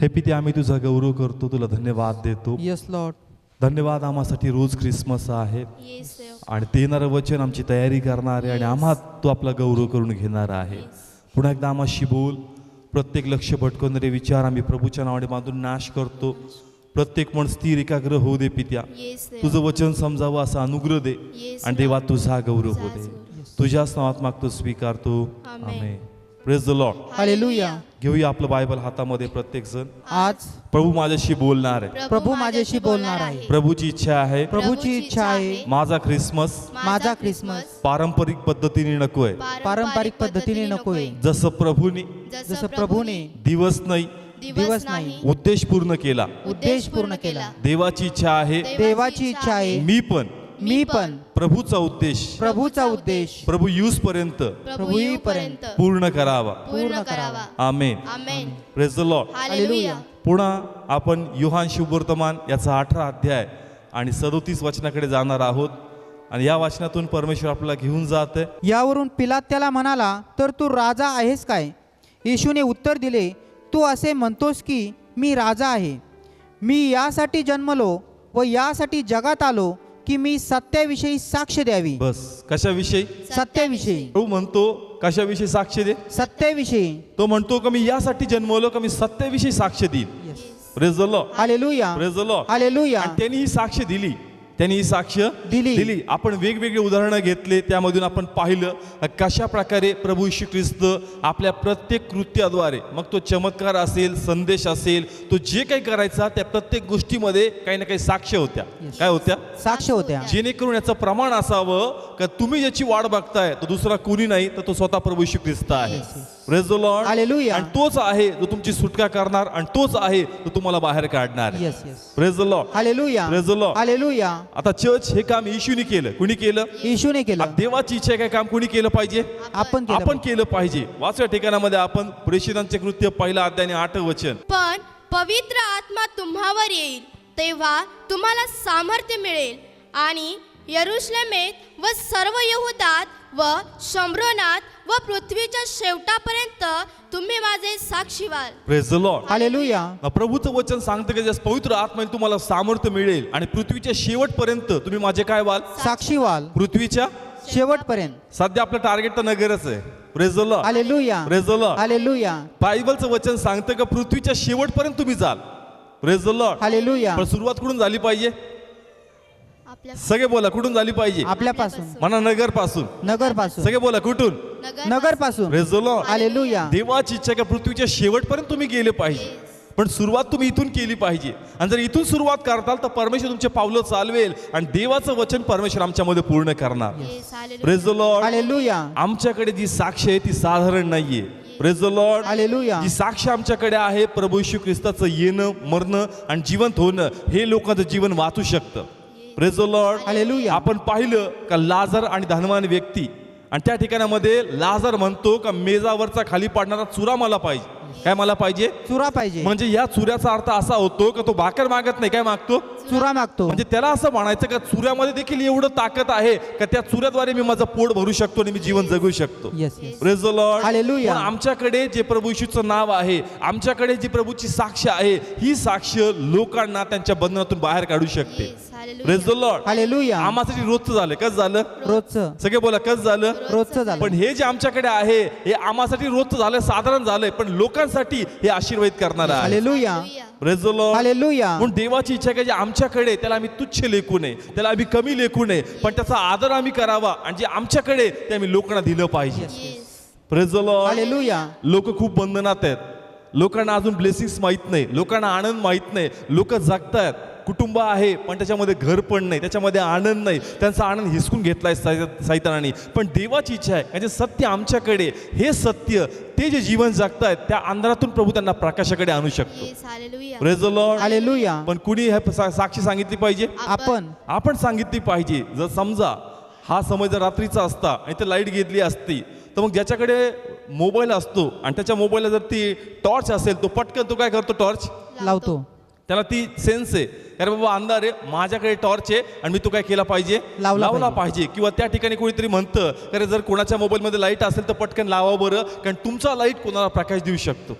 हे पिते, आम्ही तुझा गौरव करतो, तुला धन्यवाद देतो. Yes Lord. धन्यवाद, आम्हासाठी रोज ख्रिसमस आहे येस देव. आणि ते येणारं वचन आमची तयारी करणार आहे आणि आम्हा तो आपला गौरव करून घेणार आहे. पुन्हा एकदा आम्हाशी बोल. प्रत्येक लक्ष भटकवणारे विचार आम्ही प्रभूच्या नावाने बांधून नाश करतो. प्रत्येक मन स्थिर एकाग्र होऊ दे पित्या. येस देव. तुझं वचन समजावं असा अनुग्रह दे येस आणि देवा तुझा गौरव हो दे. तुझ्याच नावात मागतो, स्वीकारतो. Amen. Amen. Praise the Lord. Hallelujah. घेऊया आपलं बायबल हातामध्ये प्रत्येक जण. आज प्रभू माझ्याशी बोलणार आहे. प्रभू माझ्याशी बोलणार आहे. प्रभूची इच्छा आहे प्रभूची इच्छा आहे. माझा ख्रिसमस माझा ख्रिसमस पारंपरिक पद्धतीने नकोय. पारंपरिक पद्धतीने नकोय. जसं प्रभूने जसं प्रभूने दिवस नाही दिवस नाही उद्देश पूर्ण केला, उद्देश पूर्ण केला. देवाची इच्छा आहे देवाची इच्छा आहे. मी पण प्रभूचा उद्देश प्रभूचा उद्देश प्रभू यूज पर्यंत प्रभू येईपर्यंत पूर्ण करावा. पूर्ण करावा. Amen. Amen. Praise the Lord. Hallelujah. पुन्हा आपण योहान शुभवर्तमान याचा 18 अध्याय आणि 37 वचनाकडे जाणार आहोत आणि या वाचनातून परमेश्वर आपल्याला घेऊन जात आहे. यावरून पिलात त्याला म्हणाला, तर तू राजा आहेस काय? येशूने उत्तर दिले, तू असे म्हणतोस की मी राजा आहे. मी यासाठी जन्मलो व यासाठी जगात आलो की मी सत्याविषयी साक्ष द्यावी. बस. कशाविषयी? सत्याविषयी. तो म्हणतो कशाविषयी साक्ष दे? सत्याविषयी. तो म्हणतो का मी यासाठी जन्मलो का मी सत्याविषयी साक्ष देईन. Praise the Lord. Hallelujah. Praise the Lord. Hallelujah. आणि त्यांनी ही साक्ष दिली. त्यांनी ही साक्ष दिली. दिली. आपण वेगवेगळे उदाहरणं घेतले, त्यामधून आपण पाहिलं कशा प्रकारे प्रभू येशू ख्रिस्त आपल्या प्रत्येक कृत्याद्वारे, मग तो चमत्कार असेल, संदेश असेल, तो जे काही करायचा त्या प्रत्येक गोष्टीमध्ये काही ना काही साक्ष होत्या. काय होत्या? साक्ष होत्या. जेणेकरून याचं प्रमाण असावं का तुम्ही ज्याची वाट बघताय तो दुसरा कोणी नाही, तर तो स्वतः प्रभू येशू ख्रिस्त आहे. Praise the Lord. हालेलुया. आणि तोच आहे जो तुमची सुटका करणार आणि तोच आहे जो तुम्हाला बाहेर काढणार. Yes yes. Praise the Lord. Hallelujah. Praise the Lord. Hallelujah. आता चर्च हे काम येशूने केलं. कुणी केलं? येशूने केलं. आता देवाची इच्छा आहे, काय काम कुणी केलं पाहिजे? आपण केलं. आपण केलं पाहिजे. वाचव्या ठिकाणामध्ये आपण प्रेषितांचे कृत्य 1 अध्याय आणि 8 वचन. पण पवित्र आत्मा तुम्हावर येईल, तेव्हा तुम्हाला सामर्थ्य मिळेल आणि यरुशलेमेत व सर्व यहुदात व शम्रोनात व पृथ्वीच्या शेवटापर्यंत तुम्ही माझे साक्षी व्हाल. Praise the Lord. हालेलुया. प्रभूचं वचन सांगतं की जस पवित्र आत्म्याने तुम्हाला सामर्थ्य मिळेल आणि पृथ्वीच्या शेवटपर्यंत तुम्ही माझे काय व्हाल? साक्षी व्हाल. पृथ्वीच्या शेवटपर्यंत. सध्या आपलं टार्गेट तर नगरच आहे. Praise the Lord. Hallelujah. Praise the Lord. Hallelujah. बायबलचं वचन सांगतं का पृथ्वीच्या शेवटपर्यंत तुम्ही जाल. Praise the Lord. हालेलुया. पण सुरुवात कुठून झाली पाहिजे? आपल्या सगळे बोला, कुठून झाली पाहिजे? आपल्यापासून. म्हणा नगर पासून. नगर पासून. सगळे बोला, कुठून? नगर पासून. Praise the Lord. हालेलुया. देवाची इच्छा का पृथ्वीच्या शेवटपर्यंत तुम्ही गेले पाहिजे, पण सुरुवात तुम्ही इथून केली पाहिजे. आणि जर इथून सुरुवात करताल तर परमेश्वर तुमचे पावलं चालवेल आणि देवाचं वचन परमेश्वर आमच्यामध्ये पूर्ण करणार. Praise the Lord. हालेलुया. आमच्याकडे जी साक्ष आहे ती साधारण नाहीये. Praise the Lord. हालेलुया. जी साक्ष आमच्याकडे आहे प्रभू येशू ख्रिस्ताचं येणं, मरणं आणि जिवंत होणं, हे लोकांचं जीवन वाचू शकतं. Praise the Lord. हालेलुया. आपण पाहिलं का लाजर आणि धनवान व्यक्ती, आणि त्या ठिकाणामध्ये लाजर म्हणतो का मेजावरचा खाली पडणारा चुरा मला पाहिजे. काय मला पाहिजे? चुरा पाहिजे. म्हणजे या चुऱ्याचा अर्थ असा होतो का तो भाकर मागत नाही, काय मागतो? चुरा मागतो. म्हणजे त्याला असं म्हणायचं का चुऱ्यामध्ये देखील एवढं ताकद आहे का त्या चुऱ्याद्वारे मी माझं पोट भरू शकतो आणि मी जीवन जगू शकतो. Yes yes. Praise the Lord. Hallelujah. पण आमच्याकडे जे प्रभू येशूचं नाव आहे, आमच्याकडे जी प्रभूची साक्ष आहे, ही साक्ष लोकांना त्यांच्या बंधनातून बाहेर काढू शकते. Praise the Lord. हालेलुया. आम्हासाठी रोजचं झालं. कसं झालं? रोजचं. सगळे बोला, कसं झालं? रोजचं झालं. पण हे जे आमच्याकडे आहे हे आम्हासाठी रोजचं झालं, साधारण झालंय, पण लोकांसाठी हे आशीर्वाद करणार आहे. Hallelujah. Praise the Lord. Hallelujah. म्हणून देवाची इच्छा आहे की आमच्याकडे त्याला आम्ही तुच्छ लेखू नये, त्याला आम्ही कमी लेखू नये, पण त्याचा आदर आम्ही करावा आणि जे आमच्याकडे ते आम्ही लोकांना दिलं पाहिजे. Praise the Lord. हालेलुया. लोक खूप बंधनात आहेत. लोकांना अजून ब्लेसिंग्स माहित नाही, लोकांना आनंद माहित नाही. लोक जगतायत, कुटुंब आहे पण त्याच्यामध्ये घर पण नाही, त्याच्यामध्ये आनंद नाही, त्यांचा आनंद हिसकून घेतलाय सैतानाने. पण देवाची इच्छा आहे म्हणजे सत्य आमच्याकडे, हे सत्य ते जे जीवन जगतायत त्या अंधारातून प्रभू त्यांना प्रकाशाकडे आणू शकतो. Praise the Lord. हालेलुया. पण कुणी हे साक्षी सांगितली पाहिजे? आपण सांगितली पाहिजे. जर समजा हा समय जर रात्रीचा असता आणि ते लाईट गेली असती, तर मग ज्याच्याकडे मोबाईल असतो आणि त्याच्या मोबाईलला जर ती टॉर्च असेल, तो पटकन तो काय करतो? टॉर्च लावतो. त्याला ती सेन्स आहे, अरे बाबा अंधार आहे, माझ्याकडे टॉर्च आहे आणि मी तो काय केला पाहिजे, लावला पाहिजे. किंवा त्या ठिकाणी कोणीतरी म्हणतं अरे जर कोणाच्या मोबाईलमध्ये लाईट असेल तर पटकन लावा बरं, कारण तुमचा लाईट कोणाला प्रकाश देऊ शकतो.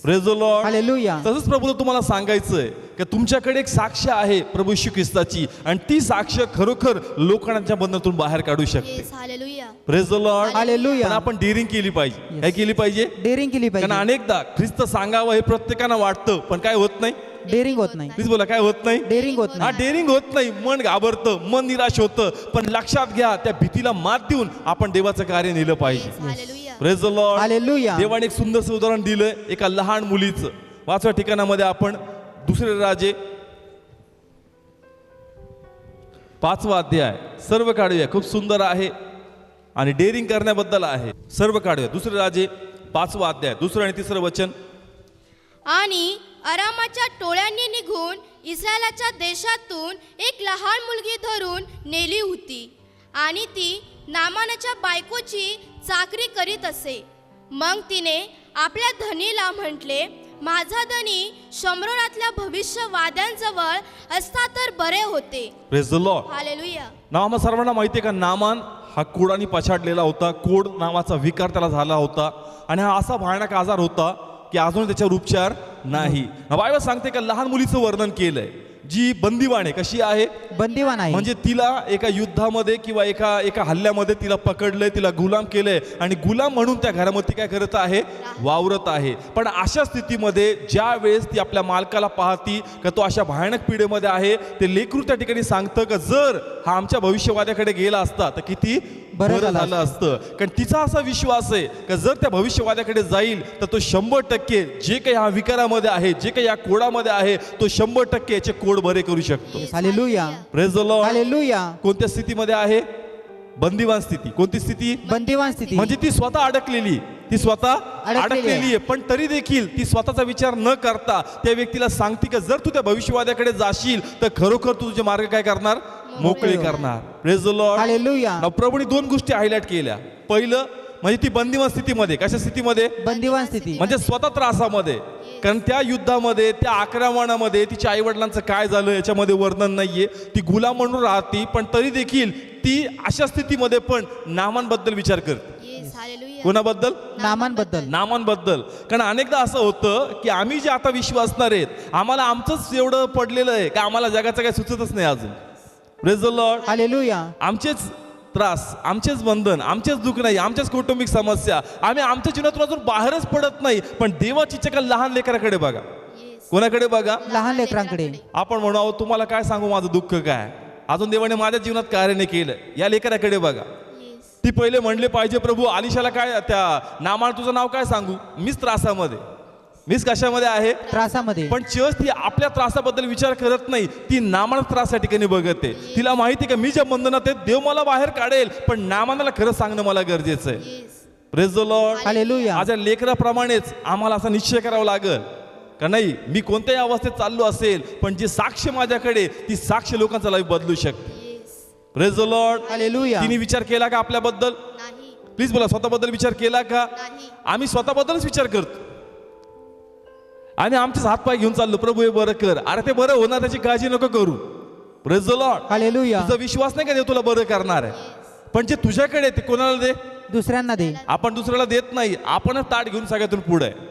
Praise the Lord. हालेलुया. तसंच प्रभूला तुम्हाला सांगायचंय की तुमच्याकडे एक साक्ष आहे प्रभू येशू ख्रिस्ताची, आणि ती साक्ष खरोखर लोकांच्या बंधनातून बाहेर काढू शकते. Hallelujah. Praise the Lord. Hallelujah. पण आपण डेअरिंग केली पाहिजे. काय केली पाहिजे? डेअरिंग केली कारण पाहिजे. अनेकदा ख्रिस्त सांगावं हे प्रत्येकानं वाटतं, पण काय होत नाही. डेअरिंग होत नाही. प्लीज बोला, काय होत नाही. डेअरिंग होत हा, नाही. डेअरिंग होत नाही. मन घाबरतं, मन निराश होतं. पण लक्षात घ्या, त्या भीतीला मात देऊन आपण देवाचं कार्य नेलं पाहिजे. Hallelujah. Praise the Lord. Hallelujah. देवाने एक सुंदरसं उदाहरण दिलंय एका लहान मुलीचं. 5व्या ठिकाणामध्ये आपण दुसरे राजे 5वा अध्याय सर्व काढूया. खूप सुंदर आहे आणि डेअरिंग करण्याबद्दल आहे. सर्व काढूया. दुसरे राजे 5वा अध्याय 2 आणि 3 वचन. आणि अरामाच्या टोळ्यांनी निघून इस्रायलाच्या देशातून एक लहान मुलगी धरून नेली होती, आणि ती नामानाच्या बायकोची चाकरी करीत असे. मग तिने आपल्या धनीला म्हटले, माझा धनी शम्रोनातल्या भविष्यवाद्यांजवळ असता तर बरे होते. Praise the Lord. हालेलुया. नामा सर्वांना माहिती आहे का, नामान हा कोडाने पछाडलेला होता. कोड नावाचा विकार त्याला झाला होता, आणि हा असा भयानक आजार होता की अजून त्याच्यावर उपचार नाही. बायबल सांगते का लहान मुलीचं वर्णन केलंय, जी बंदिवान आहे. कशी आहे? बंदिवान आहे. म्हणजे तिला एका युद्धामध्ये किंवा एका हल्ल्यामध्ये तिला पकडलंय, तिला गुलाम केलंय, आणि गुलाम म्हणून त्या घरामध्ये काय करत आहे? वावरत आहे. पण अशा स्थितीमध्ये ज्या वेळेस ती आपल्या मालकाला पाहती का तो अशा भयानक पिढीमध्ये आहे, ते लेकरू त्या ठिकाणी सांगतं का जर हा आमच्या भविष्यवाद्याकडे गेला असता तर किती बरं झालं असतं. कारण तिचा असा विश्वास आहे का जर त्या भविष्यवाद्याकडे जाईल तर तो 100% जे काही हा विकारामध्ये आहे, जे काही या कोडामध्ये आहे, तो 100% याचे कोड बरे करू शकतो. Hallelujah. Praise the Lord. Hallelujah. कोणत्या स्थितीमध्ये आहे? बंदिवान स्थिती. कोणती स्थिती? बंदिवान स्थिती. म्हणजे ती स्वतः अडकलेली, ती स्वतः अडकलेली आहे. पण तरी देखील ती स्वतःचा विचार न करता त्या व्यक्तीला सांगते की जर तू त्या भविष्यवाद्याकडे जाशील तर खरोखर तू तुझे मार्ग काय करणार? मोकळे करणार. Praise the Lord. हालेलुया. प्रभूने 2 गोष्टी हायलाइट केल्या. पहिलं म्हणजे ती बंदिवान स्थितीमध्ये. कशा स्थितीमध्ये? बंदिवान स्थिती. म्हणजे स्वतः त्रासामध्ये. कारण त्या युद्धामध्ये, त्या आक्रमणामध्ये तिच्या आई वडिलांचं काय झालं याच्यामध्ये वर्णन नाहीये. ती गुलाम म्हणून राहती, पण तरी देखील ती अशा स्थितीमध्ये पण नामांबद्दल विचार करते. हालेलुया. कोणाबद्दल? नामांबद्दल. नामांबद्दल. कारण अनेकदा असं होतं की आम्ही जे आता विश्वासणार आहेत, आम्हाला आमचंच एवढं पडलेलं आहे का आम्हाला जगाचं काय सुचतच नाही अजून. Praise the Lord. हालेलुया. आमचेच त्रास, आमचेच बंधन, आमचेच दुःख नाही, आमच्याच कौटुंबिक समस्या, आम्ही आमच्या जीवनातून अजून बाहेरच पडत नाही. पण देवाची चक्क लहान लेकराकडे बघा. कोणाकडे बघा? लहान लेकरांकडे. आपण म्हणावं तुम्हाला काय सांगू माझं दुःख काय, अजून देवाने माझ्या जीवनात कार्य नाही केलं. या लेकराकडे बघा. ती पहिले म्हणले पाहिजे प्रभू आलिशाला काय, त्या नामान तुझं नाव काय सांगू, मीच त्रासामध्ये, मीच कशामध्ये आहे? त्रासामध्ये. पण चर्च ती आपल्या त्रासाबद्दल विचार करत नाही, ती नामान त्रास या ठिकाणी बघते. तिला माहिती का मी ज्या बंधनात आहे देव मला बाहेर काढेल, पण नामानाला खरं सांगणं मला गरजेचं आहे. Praise the Lord. हालेलुया. माझ्या लेकराप्रमाणेच आम्हाला असा निश्चय करावा लागेल का नाही मी कोणत्याही अवस्थेत चाललो असेल, पण जी साक्ष माझ्याकडे, ती साक्ष लोकांचा लाईफ बदलू शकते. Praise the Lord. हालेलुया. तिने विचार केला का आपल्याबद्दल? नाही. प्लीज बोला, स्वतःबद्दल विचार केला का? नाही. आम्ही स्वतःबद्दलच विचार करतो. आणि आमचेच हातपाय घेऊन चाललो, प्रभू हे बरं कर. अरे ते बरं होणार, त्याची काळजी नको करू. Praise the Lord. हालेलुया. तुझा विश्वास नाही का देव तुला बरं करणार आहे, पण जे तुझ्याकडे ते कोणाला दे? दुसऱ्यांना दे. आपण दुसऱ्याला देत नाही, आपणच ताट घेऊन सगळ्यातून पुढे आहे.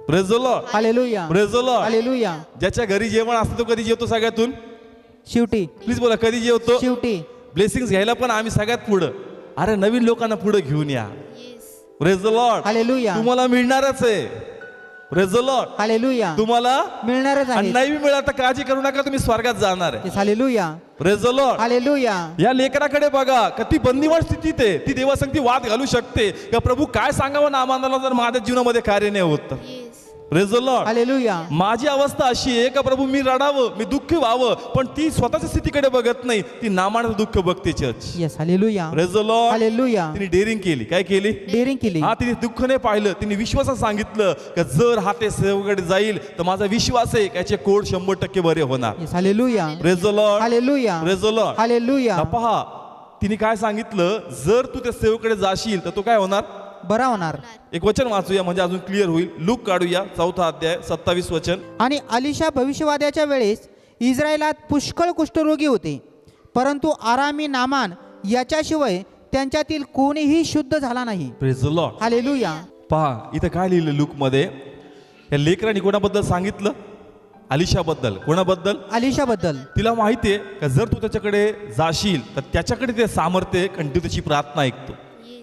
Praise the Lord. Hallelujah. Praise the Lord. Hallelujah. ज्याच्या घरी जेवण असतं तो कधी जेवतो सगळ्यातून? शेवटी. प्लीज बोला, कधी जेवतो? शेवटी. ब्लेसिंग्स घ्यायला पण आम्ही सगळ्यात पुढं. अरे नवीन लोकांना पुढे घेऊन या. Praise the Lord. हालेलुया. तुम्हाला मिळणारच आहे. Praise the Lord. हालेलुया. तुम्हाला मिळणारच आणि आहे. नाही मिळालं तर काळजी करू नका, तुम्ही स्वर्गात जाणार आहे. Hallelujah. Praise the Lord. Hallelujah. या लेकराकडे बघा का ती बंदिवान स्थितीत आहे. ती देवासंगती वाद घालू शकते का प्रभू काय सांगावं ना आम्हाला जर माझ्या जीवनामध्ये कार्य नाही होत तर. Praise the Lord. हालेलुया. माझी अवस्था अशी आहे का प्रभू मी रडावं, मी दुःखी व्हावं, पण ती स्वतःच्या स्थितीकडे बघत नाही, ती नामानं दुःख बघते. Church. Yes. Hallelujah. Praise the Lord. Hallelujah. तिने डेअरिंग केली. काय केली? डेअरिंग केली. हा, तिने दुःख नाही पाहिलं, तिने विश्वासात सांगितलं का जर हा ते सेवेकडे जाईल तर माझा विश्वास आहे त्याचे कोड 100% बरे होणार. Yes. Hallelujah. Praise the Lord. Hallelujah. Praise the Lord. Hallelujah. पहा तिने काय सांगितलं, जर तू त्या सेवेकडे जाशील तर तो काय होणार? बरा होणार. एक वचन वाचूया म्हणजे अजून क्लिअर होईल. लूक काढूया 4 अध्याय 27 वचन. आणि अलिशा भविष्यवाद्याच्या वेळेस इस्रायलात पुष्कळ कुष्ठरोगी होते, परंतु आरामी नामान याच्याशिवाय त्यांच्यातील कोणीही शुद्ध झाला नाही. Praise the Lord. हालेलुया. पहा इथं काय लिहिलं लूक मध्ये. या लेकरांनी कोणाबद्दल सांगितलं? अलिशाबद्दल. कोणाबद्दल? अलिशाबद्दल. तिला माहिती आहे का जर तू त्याच्याकडे जाशील तर त्याच्याकडे ते सामर्थ्य आहे, कारण तू त्याची प्रार्थना ऐकतो.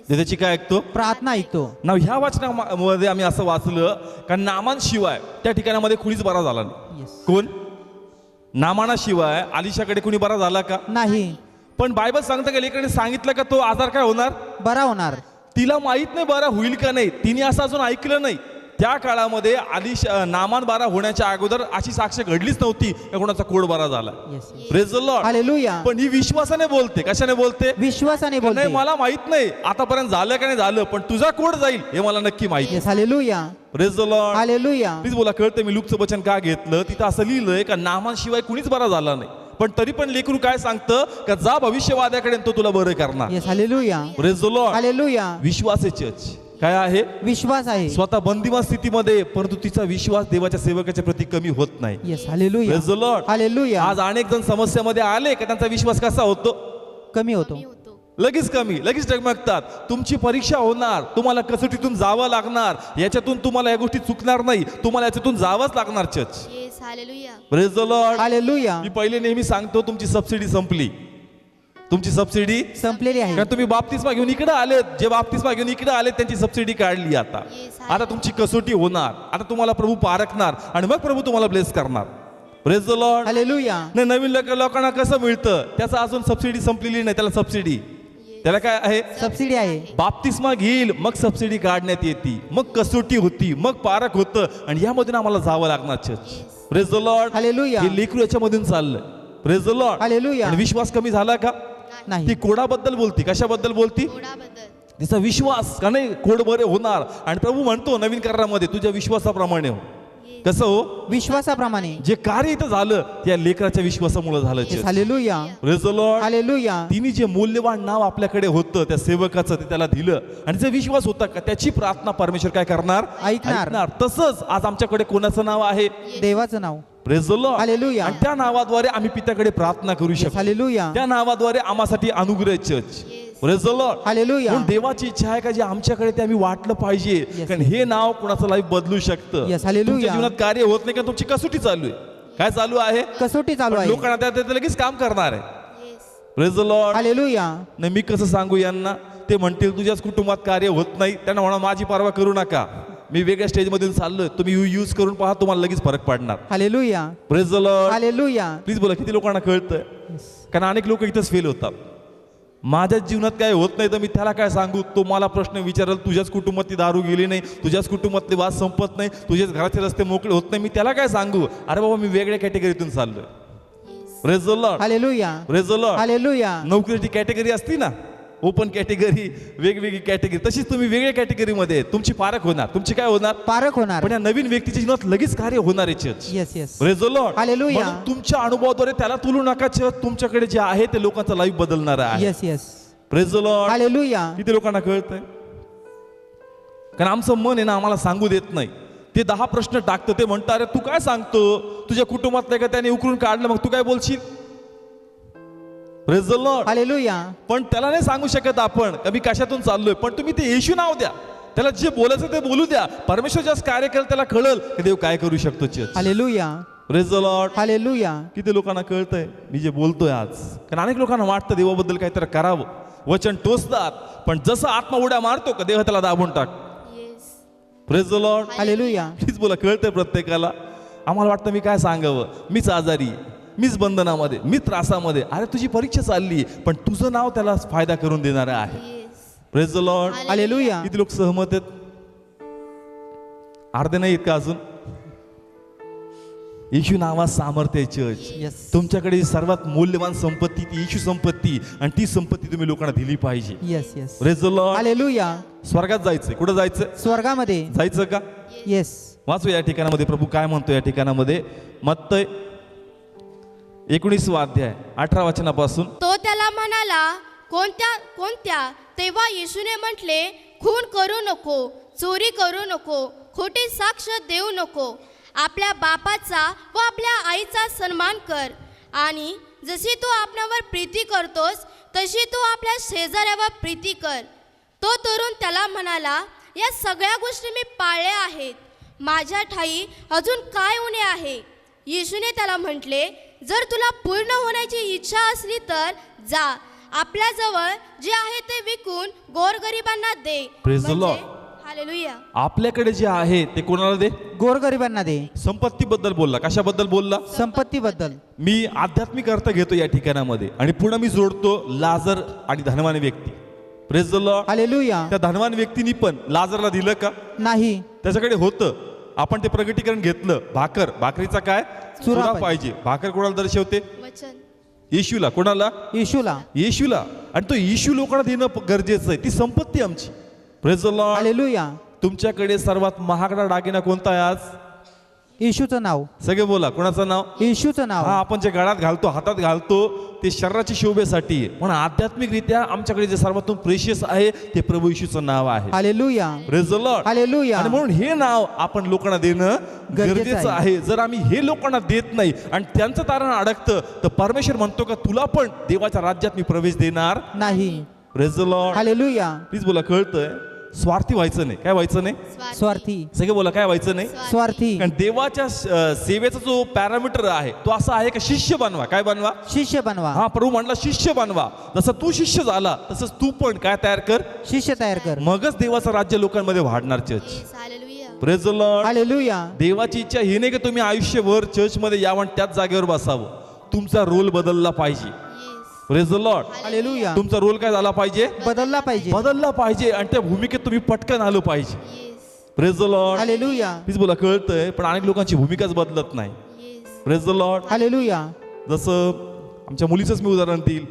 ते त्याची काय ऐकतो? प्रार्थना ऐकतो. ना ह्या वाचनामध्ये आम्ही असं वाचलं का नामानशिवाय त्या ठिकाणामध्ये कुणीच बरा झाला नाही. Yes. कोण? नामानाशिवाय अलिशाकडे कुणी बरा झाला का? नाही. पण बायबल सांगतं का लेकराने सांगितलं का तो आजार काय होणार? बरा होणार. तिला माहित नाही बरा होईल का नाही. तिने असं अजून ऐकलं नाही. त्या काळामध्ये नामान बारा होण्याच्या अगोदर अशी साक्ष घडलीच नव्हती का कोणाचा कोड बरा झाला. Yes, yes. Praise the Lord. Hallelujah. पण ही विश्वासाने बोलते. कशाने बोलते? विश्वासाने नाही बोलते. मला माहित नाही आतापर्यंत झालं का नाही झालं, पण तुझा कोड जाईल हे मला नक्की माहिती. Yes, hallelujah. Praise the Lord. Hallelujah. Please बोला. कळतं मी लूकचं वचन का घेतलं. तिथं असं लिहिलंय का नामानशिवाय कुणीच बरा झाला नाही, पण तरी पण लेकरू काय सांगतं का जा भविष्यवाद्याकडे तो तुला बरं करणार. Yes, hallelujah. Praise the Lord. Hallelujah. विश्वास आहे चर्च. काय आहे? विश्वास आहे. स्वतः बंदिवान स्थितीमध्ये परंतु तिचा विश्वास देवाच्या सेवकाच्या प्रती कमी होत नाही. Yes. Hallelujah. Praise the Lord. Hallelujah. आज अनेक जण समस्यामध्ये आले का त्यांचा विश्वास कसा होतो? कमी होतो. लगेच कमी, लगेच डगमगतात. तुमची परीक्षा होणार, तुम्हाला कसोटीतून जावं लागणार, याच्यातून तुम्हाला या गोष्टी चुकणार नाही, तुम्हाला याच्यातून जावंच लागणार church. Yes. Hallelujah. Praise the Lord. Hallelujah. मी पहिले नेहमी सांगतो तुमची सबसिडी संपली. तुमची सबसिडी संपलेली आहे. कारण तुम्ही बाप्तिस्मा घेऊन इकडे आलेत. जे बाप्तिस्मा घेऊन इकडे आले त्यांची सबसिडी काढली. आता आता तुमची कसोटी होणार. आता तुम्हाला प्रभू पारखणार आणि मग प्रभू तुम्हाला ब्लेस करणार. Praise the Lord. हालेलुया. नाही नवीन लोकांना कसं मिळतं त्याचा अजून सबसिडी संपलेली नाही. त्याला सबसिडी, त्याला काय आहे? सबसिडी आहे. बाप्तिस्मा घेईल मग सबसिडी काढण्यात येते, मग कसोटी होती, मग पारख होतं आणि यामधून आम्हाला जावं लागणार church. Praise the Lord. Hallelujah. हे लेकरू याच्यामधून चाललंय. Praise the Lord. हालेलुया. आणि विश्वास कमी झाला का? नाही. ती कोडाबद्दल बोलती. कशाबद्दल बोलती? कोडाबद्दल. तिचा विश्वास का नाही कोड बरे होणार. आणि प्रभू म्हणतो नवीन करारामध्ये तुझ्या विश्वासाप्रमाणे हो. कसं हो? विश्वासाप्रमाणे. जे कार्य इथं झालं त्या लेकराच्या विश्वासामुळे झालं. Yes. Hallelujah. Praise the Lord. Hallelujah. तिने जे मूल्यवान नाव आपल्याकडे होतं त्या सेवकाचं ते त्याला दिलं आणि जे विश्वास होता का त्याची प्रार्थना परमेश्वर काय करणार? ऐकणार. तसंच आज आमच्याकडे कोणाचं नाव आहे? देवाचं नाव. Praise the Lord. हालेलुया. आणि त्या नावाद्वारे आम्ही पित्याकडे प्रार्थना करू येस. शकतो. हालेलुया. त्या नावाद्वारे आम्हासाठी अनुग्रह church. Praise the Lord. Hallelujah. म्हणून देवाची इच्छा आहे का जे आमच्याकडे ते आम्ही वाटलं पाहिजे. Yes. कारण हे नाव कोणाचं लाईफ बदलू शकतं. Yes. हालेलुया. तुमच्या जीवनात कार्य होत नाही का तुमची कसोटी चालू आहे. काय चालू आहे? कसोटी चालू पण आहे. लोकांना त्या लगेच काम करणार आहे. Yes. Praise the Lord. Hallelujah. नाही मी कसं सांगू यांना. ते म्हणतील तुझ्याच कुटुंबात कार्य होत नाही. त्यांना म्हणा माझी पर्वा करू नका, मी वेगळ्या स्टेजमधून चाललोय, तुम्ही यूज करून पहा तुम्हाला लगेच फरक पडणार. Hallelujah. Praise the Lord. Hallelujah. Please बोला. किती लोकांना कळतंय? कारण अनेक लोक इथंच फेल होतात. माझ्या जीवनात काय होत नाही तर मी त्याला काय सांगू. तो मला प्रश्न विचारेल तुझ्याच कुटुंबात ती दारू गेली नाही, तुझ्याच कुटुंबातले वाद संपत नाही, तुझ्याच घराचे रस्ते मोकळे होत नाही. मी त्याला काय सांगू? अरे बाबा मी वेगळ्या कॅटेगरीतून चाललोय. Praise the Lord. Hallelujah. Praise the Lord. Hallelujah. नोकरीची कॅटेगरी असती ना, ओपन कॅटेगरी, वेगवेगळी कॅटेगरी, तशीच तुम्ही वेगळ्या कॅटेगरीमध्ये तुमची पारख होणार. तुमची काय होणार? पारख होणार. पण या नवीन व्यक्तीच्या जीवनात लगेच कार्य होणार आहे church. Yes. Yes. Praise the Lord. Hallelujah. म्हणून तुमच्या अनुभवाद्वारे त्याला तुलू नका. चर्च तुमच्याकडे जे आहे ते लोकांचं लाईफ बदलणार आहे. Yes. Yes. Praise the Lord. Hallelujah. किती लोकांना कळतंय? कारण आमचं मन आहे ना आम्हाला सांगू देत नाही. ते 10 प्रश्न टाकतं. ते म्हणतात अरे तू काय सांगतो, तुझ्या कुटुंबातलं का त्याने उकरून काढलं, मग तू काय बोलशील? Praise the Lord. हालेलुया. पण त्याला नाही सांगू शकत आपण मी कशातून चाललोय. पण तुम्ही ते येशू नाव द्या, त्याला जे बोलायचं ते बोलू द्या. परमेश्वर ज्यास कार्य केलं त्याला कळल की देव काय करू शकतो. Hallelujah. Praise the Lord. Hallelujah. किती लोकांना कळतंय मी जे बोलतोय आज? कारण अनेक लोकांना वाटतं देवाबद्दल काहीतरी करावं, वचन टोचतात, पण जसं आत्मा उड्या मारतो का देव त्याला दाबून टाक. Yes. Praise the Lord. Hallelujah. Please बोला. कळतंय प्रत्येकाला? आम्हाला वाटतं मी काय सांगावं, मीच आजारी, मीच बंधनामध्ये, मी त्रासामध्ये. अरे तुझी परीक्षा चालली पण तुझं नाव त्याला फायदा करून देणार आहे. Yes. Praise the Lord. Hallelujah. किती लोक सहमत आहेत? अर्धे नाही आहेत का अजून? येशू नावात सामर्थ्य आहे चर्च. येस. तुमच्याकडे सर्वात मूल्यवान संपत्ती ती येशू संपत्ती आणि ती संपत्ती तुम्ही लोकांना दिली पाहिजे. Yes. Yes. Praise the Lord. Hallelujah. स्वर्गात जायचंय. कुठं जायचं? स्वर्गामध्ये जायचं का? येस. वाचू या ठिकाणामध्ये प्रभू काय म्हणतो या ठिकाणामध्ये. मत्तय 19 अध्याय 18 वचनापासून. तो त्याला म्हणाला कोणत्या कोणत्या? तेव्हा येशूने म्हटले खून करू नको, चोरी करू नको, खोटी साक्ष देऊ नको, आपल्या बापाचा व आपल्या आईचा सन्मान कर, आणि जशी तू आपणावर प्रीती करतोस तशी तू आपल्या शेजाऱ्यावर प्रीती कर. तो तरुण त्याला म्हणाला, या सगळ्या गोष्टी मी पाळल्या आहेत, माझ्या ठाई अजून काय उणे आहे? येशूने त्याला म्हटले, जर तुला पूर्ण होण्याची इच्छा असली तर जा, आपल्याजवळ जे आहे ते विकून गोरगरिबांना दे. Praise the Lord. हालेलुया. आपल्याकडे जे आहे ते कोणाला दे? गोरगरिबांना दे. संपत्तीबद्दल बोलला. कशाबद्दल बोलला? संपत्तीबद्दल. मी आध्यात्मिक अर्थ घेतो या ठिकाणामध्ये आणि पुन्हा मी जोडतो लाजर आणि धनवान व्यक्ती. Praise the Lord. हालेलुया. त्या धनवान व्यक्तीने पण लाजरला दिलं का? नाही. त्याच्याकडे होतं, आपण ते प्रगटीकरण घेतलं. भाकरीचा काय? चुरा पाहिजे. भाकर कोणाला दर्शवते? वचन. येशूला. कोणाला? येशूला. येशूला. आणि तो येशू लोकांना देणं गरजेचं आहे. ती संपत्ती आमची. Praise the Lord. हालेलुया. तुमच्याकडे सर्वात महागडा दागिना कोणता आहे आज? येशूचं नाव. सगळे बोला. कोणाचं नाव? येशूचं नाव. हा, आपण जे गळ्यात घालतो, हातात घालतो, ते शरीराची शोभेसाठी आहे. पण आध्यात्मिकरित्या आमच्याकडे जे सर्वातून प्रेशियस आहे ते प्रभू येशूचं नाव आहे. Hallelujah. Praise the Lord. Hallelujah. आणि म्हणून हे नाव आपण लोकांना देणं गरजेचं आहे. जर आम्ही हे लोकांना देत नाही आणि त्यांचं तारण अडकतं तर परमेश्वर म्हणतो का तुला पण देवाच्या राज्यात मी प्रवेश देणार नाही. Praise the Lord. Hallelujah. Please बोला. कळतंय? स्वार्थी व्हायचं नाही. काय व्हायचं नाही? स्वार्थी. सगळे बोला. काय व्हायचं नाही? स्वार्थी. कारण देवाच्या सेवेचा जो पॅरामीटर आहे तो असा आहे का शिष्य बनवा. काय बनवा? शिष्य बनवा. हा, प्रभू म्हणला शिष्य बनवा. जसं तू शिष्य झाला तसंच तू पण काय तयार कर? शिष्य तयार कर. मगच देवाचं राज्य लोकांमध्ये वाढणार. Church. Yes, hallelujah. Praise the Lord. Hallelujah. देवाची इच्छा ही नाही की तुम्ही आयुष्यभर चर्चमध्ये यावं आणि त्याच जागेवर बसावं. तुमचा रोल बदलला पाहिजे. Yes. Praise the Lord. Hallelujah. तुमचा रोल काय झाला पाहिजे? बदलला पाहिजे. बदलला पाहिजे आणि त्या भूमिकेत तुम्ही पटकन आलो पाहिजे. Yes. Praise the Lord. Hallelujah. Please बोला. कळतंय? पण अनेक लोकांची भूमिकाच बदलत नाही. Yes. Praise the Lord. Hallelujah. जसं आमच्या मुलीचंच मी उदाहरण देईल.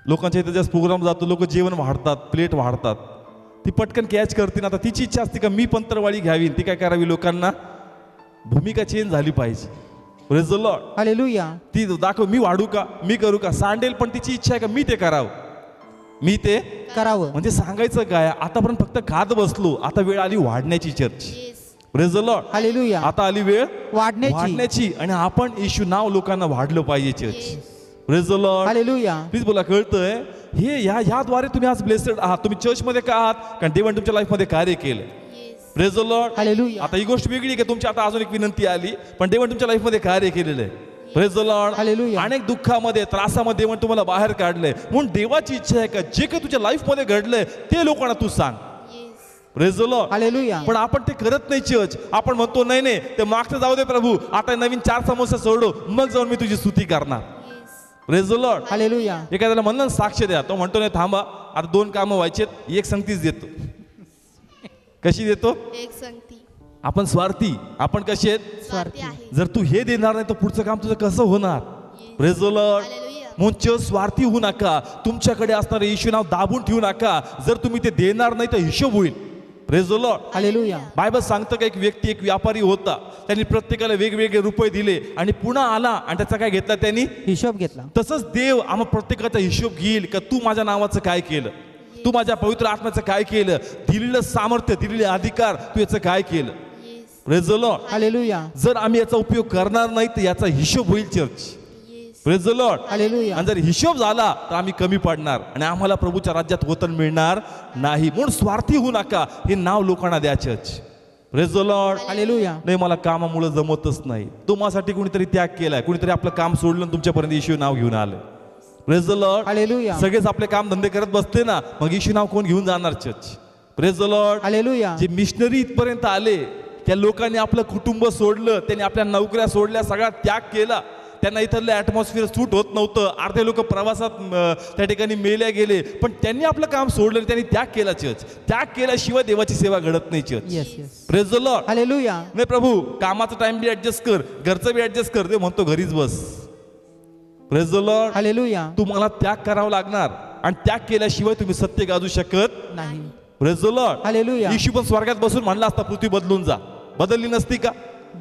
लोकांच्या इथे जास्त प्रोग्राम जातो, लोक जेवण वाढतात, प्लेट वाढतात, ती पटकन कॅच करते ना. आता तिची इच्छा असते का मी पंतरवाळी घ्यावी, ती काय करावी? लोकांना भूमिका चेंज झाली पाहिजे. Praise the Lord. हालेलुया. ती दाखव, मी वाढू का, मी करू का, सांडेल, पण तिची इच्छा आहे का मी ते करावं, मी ते करावं. म्हणजे सांगायचं काय? आतापर्यंत फक्त खात बसलो, आता वेळ आली वाढण्याची. Church. Yes. Praise the Lord. Hallelujah. आता आली वेळ वाढण्याची. आणि आपण येशू नाव लोकांना वाढलं पाहिजे. Church. Praise the Lord. Hallelujah. Please बोला. कळतंय? हे ह्याद्वारे तुम्ही आज ब्लेसेड आहात. तुम्ही चर्चमध्ये का आहात? कारण देवाने तुमच्या लाईफमध्ये कार्य केलं. Yes. Praise the Lord. Hallelujah. आता ही गोष्ट वेगळी आहे की तुमची आता अजून एक विनंती आली, पण देवाने तुमच्या लाईफमध्ये कार्य केलेलं आहे. Praise the Lord. हालेलुया. अनेक दुःखामध्ये, त्रासामध्ये देवाने तुम्हाला बाहेर काढलंय. म्हणून देवाची इच्छा आहे का जे काही तुझ्या लाईफमध्ये घडलंय ते लोकांना तू सांग. Yes. Praise the Lord. Hallelujah. पण आपण ते करत नाही. चर्च. आपण म्हणतो नाही नाही, ते मागचं जाऊ दे प्रभू, आता नवीन 4 समोसे सोडो, मग जाऊन मी तुझी स्तुती करणार. Yes. Praise the Lord. Hallelujah. एखाद्याला म्हणलं साक्ष द्या, तो म्हणतो नाही थांबा, आता 2 कामं व्हायचेत, एक संगतीच देतो. कशी देतो? एक संगती. आपण स्वार्थी. आपण कसे आहेत? स्वार्थी आहे. जर तू हे देणार नाही तर पुढचं काम तुझं कसं होणार? Praise the Lord. Hallelujah. म्हणून स्वार्थी होऊ नका. तुमच्याकडे असणारे येशू नाव दाबून ठेवू नका. जर तुम्ही ते देणार नाही तर हिशोब होईल. Praise the Lord. Hallelujah. Bible सांगतं का एक व्यक्ती, एक व्यापारी होता, त्यांनी प्रत्येकाला वेगवेगळे रुपये दिले आणि पुन्हा आला आणि त्याचा काय घेतला त्यांनी? हिशोब घेतला. तसंच देव आम्हा प्रत्येकाचा हिशोब घेईल का तू माझ्या नावाचं काय केलं, तू माझ्या पवित्र आत्म्याचं काय केलं, दिलेलं सामर्थ्य, दिलेले अधिकार तू याचं काय केलं. Yes. Praise the Lord. Hallelujah. जर आम्ही याचा उपयोग करणार नाही तर याचा हिशोब होईल. Church. Yes. Praise the Lord. Hallelujah. आणि जर हिशोब झाला तर आम्ही कमी पडणार आणि आम्हाला प्रभूच्या राज्यात वतन मिळणार नाही. म्हणून स्वार्थी होऊ नका. हे नाव लोकांना द्या. Church. Praise the Lord. Hallelujah. नाही मला कामामुळे जमतच नाही. तुम्हासाठी कोणीतरी त्याग केलाय, कोणीतरी आपलं काम सोडलं आणि तुमच्यापर्यंत येशू नाव घेऊन आलं. Praise the Lord. हालेलुया. सगळेच आपले काम धंदे करत बसले ना, मग येशू नाव कोण घेऊन जाणार? Church. Praise the Lord. Hallelujah. जे मिशनरी इथपर्यंत आले, त्या लोकांनी आपलं कुटुंब सोडलं, त्यांनी आपल्या नोकऱ्या सोडल्या, सगळा त्याग केला. त्यांना इथलं ॲटमॉस्फिअर सूट होत नव्हतं. अर्धे लोक प्रवासात त्या ठिकाणी मेल्या गेले, पण त्यांनी आपलं काम सोडलं, त्यांनी त्याग केला. चर्च. त्याग केल्याशिवाय देवाची सेवा घडत नाही. Church. Yes yes. Praise the Lord. Hallelujah. नाही प्रभू, कामाचा टाइम बी ऍडजस्ट कर, घरचं बी ऍडजस्ट कर, ते म्हणतो घरीच बस. Praise the Lord. हालेलुया. तुम्हाला त्याग करावा लागणार आणि त्याग केल्याशिवाय तुम्ही सत्य गाजू शकत. नाही. Praise the Lord. हालेलुया. येशू पण स्वर्गात बसून म्हणला असता पृथ्वी बदलून जा, बदलली नसती का?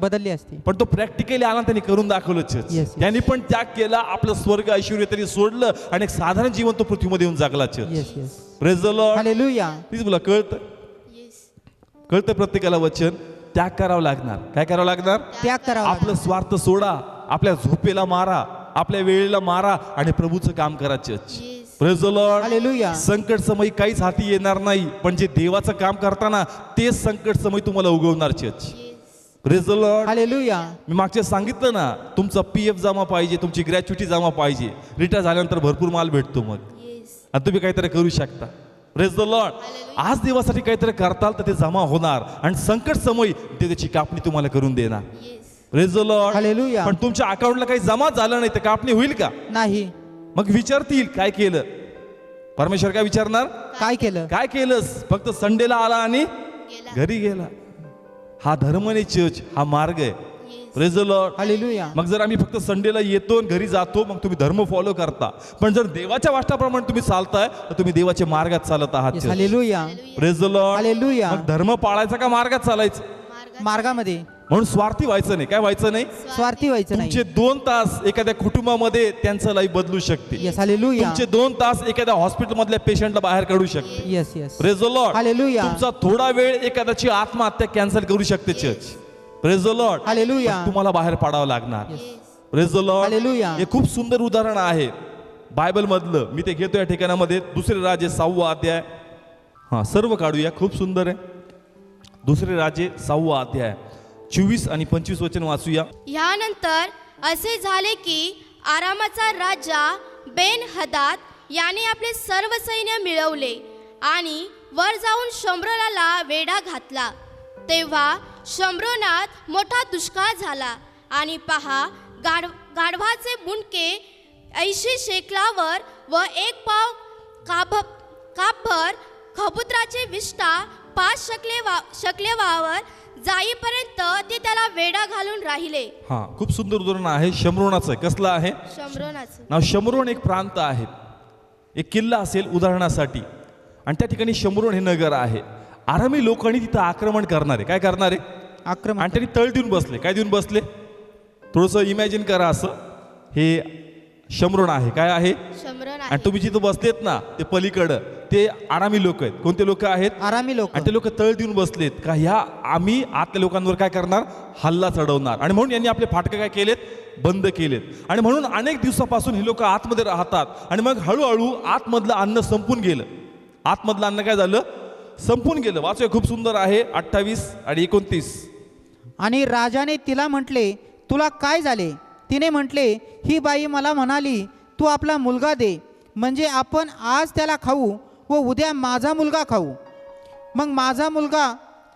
बदलली असती. पण तो प्रॅक्टिकली आला, त्यांनी करून दाखवलं चर्च. Yes, yes. त्यांनी पण त्याग केला, आपलं स्वर्ग ऐश्वर्य त्यांनी सोडलं आणि एक साधारण जीवन तो पृथ्वीमध्ये येऊन जगला church. Yes yes. Praise the Lord. Hallelujah. Please बोला, कळतं कळतं प्रत्येकाला वचन त्याग करावं लागणार. काय करावं लागणार? त्याग करावा आपलं स्वार्थ सोडा, आपल्या झोपेला मारा, आपल्या वेळेला मारा आणि प्रभूचं काम करा church. Praise the Lord. Hallelujah. संकट समय काहीच हाती येणार नाही, पण जे देवाचं काम करताना तेच संकट समय तुम्हाला उगवणार church. Praise the Lord. Hallelujah. मी मागच्या सांगितलं ना, तुमचा PF जमा पाहिजे, तुमची ग्रॅच्युटी जमा पाहिजे. रिटायर झाल्यानंतर भरपूर माल भेटतो मग, आणि तुम्ही काहीतरी करू शकता. Praise the Lord. आज देवासाठी काहीतरी करताल तर ते जमा होणार आणि संकट समय ते त्याची कापणी तुम्हाला करून देणार. Praise the Lord. हालेलुया. पण तुमच्या अकाउंटला काही जमा झालं नाही तर कापणी होईल का? नाही. मग विचारतील काय केलं. परमेश्वर काय विचारणार? काय केलं? काय केलंस? फक्त संडेला आला आणि घरी गेला. हा धर्म नाही चर्च, हा मार्ग आहे. Praise the Lord. हालेलुया. मग जर आम्ही फक्त संडेला येतो आणि घरी जातो, मग तुम्ही धर्म फॉलो करता. पण जर देवाच्या वाष्टाप्रमाणे तुम्ही चालताय तर तुम्ही देवाच्या मार्गात चालत आहात. Yes. Hallelujah. Praise the Lord. Hallelujah. मग धर्म पाळायचा का मार्गात चालायचं? मार्गामध्ये. म्हणून स्वार्थी व्हायचं नाही. काय व्हायचं नाही? स्वार्थी व्हायचं तुमचे नाही. 2 तास एखाद्या कुटुंबामध्ये त्यांचं लाईफ बदलू शकते. येस. हालेलुया. तुमचे 2 तास एखाद्या हॉस्पिटल मधल्या पेशंटला बाहेर काढू शकते. Yes yes. Praise the Lord. Hallelujah. तुमचा थोडा वेळ एखाद्याची आत्महत्या कॅन्सल करू शकते church. Praise the Lord. Hallelujah. पण तुम्हाला बाहेर पाडावं लागणार. Praise the Lord. हालेलुया. हे खूप सुंदर उदाहरण आहे बायबल मधलं. मी ते घेतो या ठिकाणामध्ये. दुसरे राजे 6वा अध्याय. हा, सर्व काढूया, खूप सुंदर आहे. दुसरे राजे 6वा अध्याय 24 आणि 25 वचन वाचूया. ह्यानंतर असे झाले की आरामाचा राजा बेन हदाद याने आपले सर्व सैन्य मिळवले आणि वर जाऊन शम्रोनाला वेढा घातला. तेव्हा शम्रोनात मोठा दुष्काळ झाला आणि पहा, गाढवाचे मुंडके 80 शेकलावर व 1 पाव कापभर खबुत्राचे विष्ठा 5 शकलेवावर जाईपर्यंत ते त्याला वेढा घालून राहिले. हा, खूप सुंदर उदाहरण आहे शम्रोनाचं. कसलं आहे? शम्रोनाचं नाव. शम्रोन एक प्रांत आहे, एक किल्ला असेल उदाहरणासाठी, आणि त्या ठिकाणी शम्रोन हे नगर आहे. आरामी लोकांनी तिथं आक्रमण करणारे. काय करणारे? आक्रमण. आणि त्यांनी तळ देऊन बसले. काय देऊन बसले? थोडंसं इमॅजिन करा असं. हे शम्रोन आहे. काय आहे? शम्रोन आणि तुम्ही जिथं बसलेत ना, ते पलीकडं ते आरामी लोक आहेत. कोणते लोक आहेत? आरामी लोक. आणि ते लोक तळ देऊन बसलेत का ह्या आम्ही आतल्या लोकांवर काय करणार? हल्ला चढवणार. आणि म्हणून यांनी आपले फाटके काय केलेत? बंद केलेत. आणि म्हणून अनेक दिवसापासून हे लोक आतमध्ये राहतात. आणि मग हळूहळू आतमधलं अन्न संपून गेलं. आतमधलं अन्न काय झालं? संपून गेलं. वाचूया, खूप सुंदर आहे 28 आणि 29. आणि राजाने तिला म्हटले, तुला काय झाले? तिने म्हटले, ही बाई मला म्हणाली, तू आपला मुलगा दे, म्हणजे आपण आज त्याला खाऊ व उद्या माझा मुलगा खाऊ. मग माझा मुलगा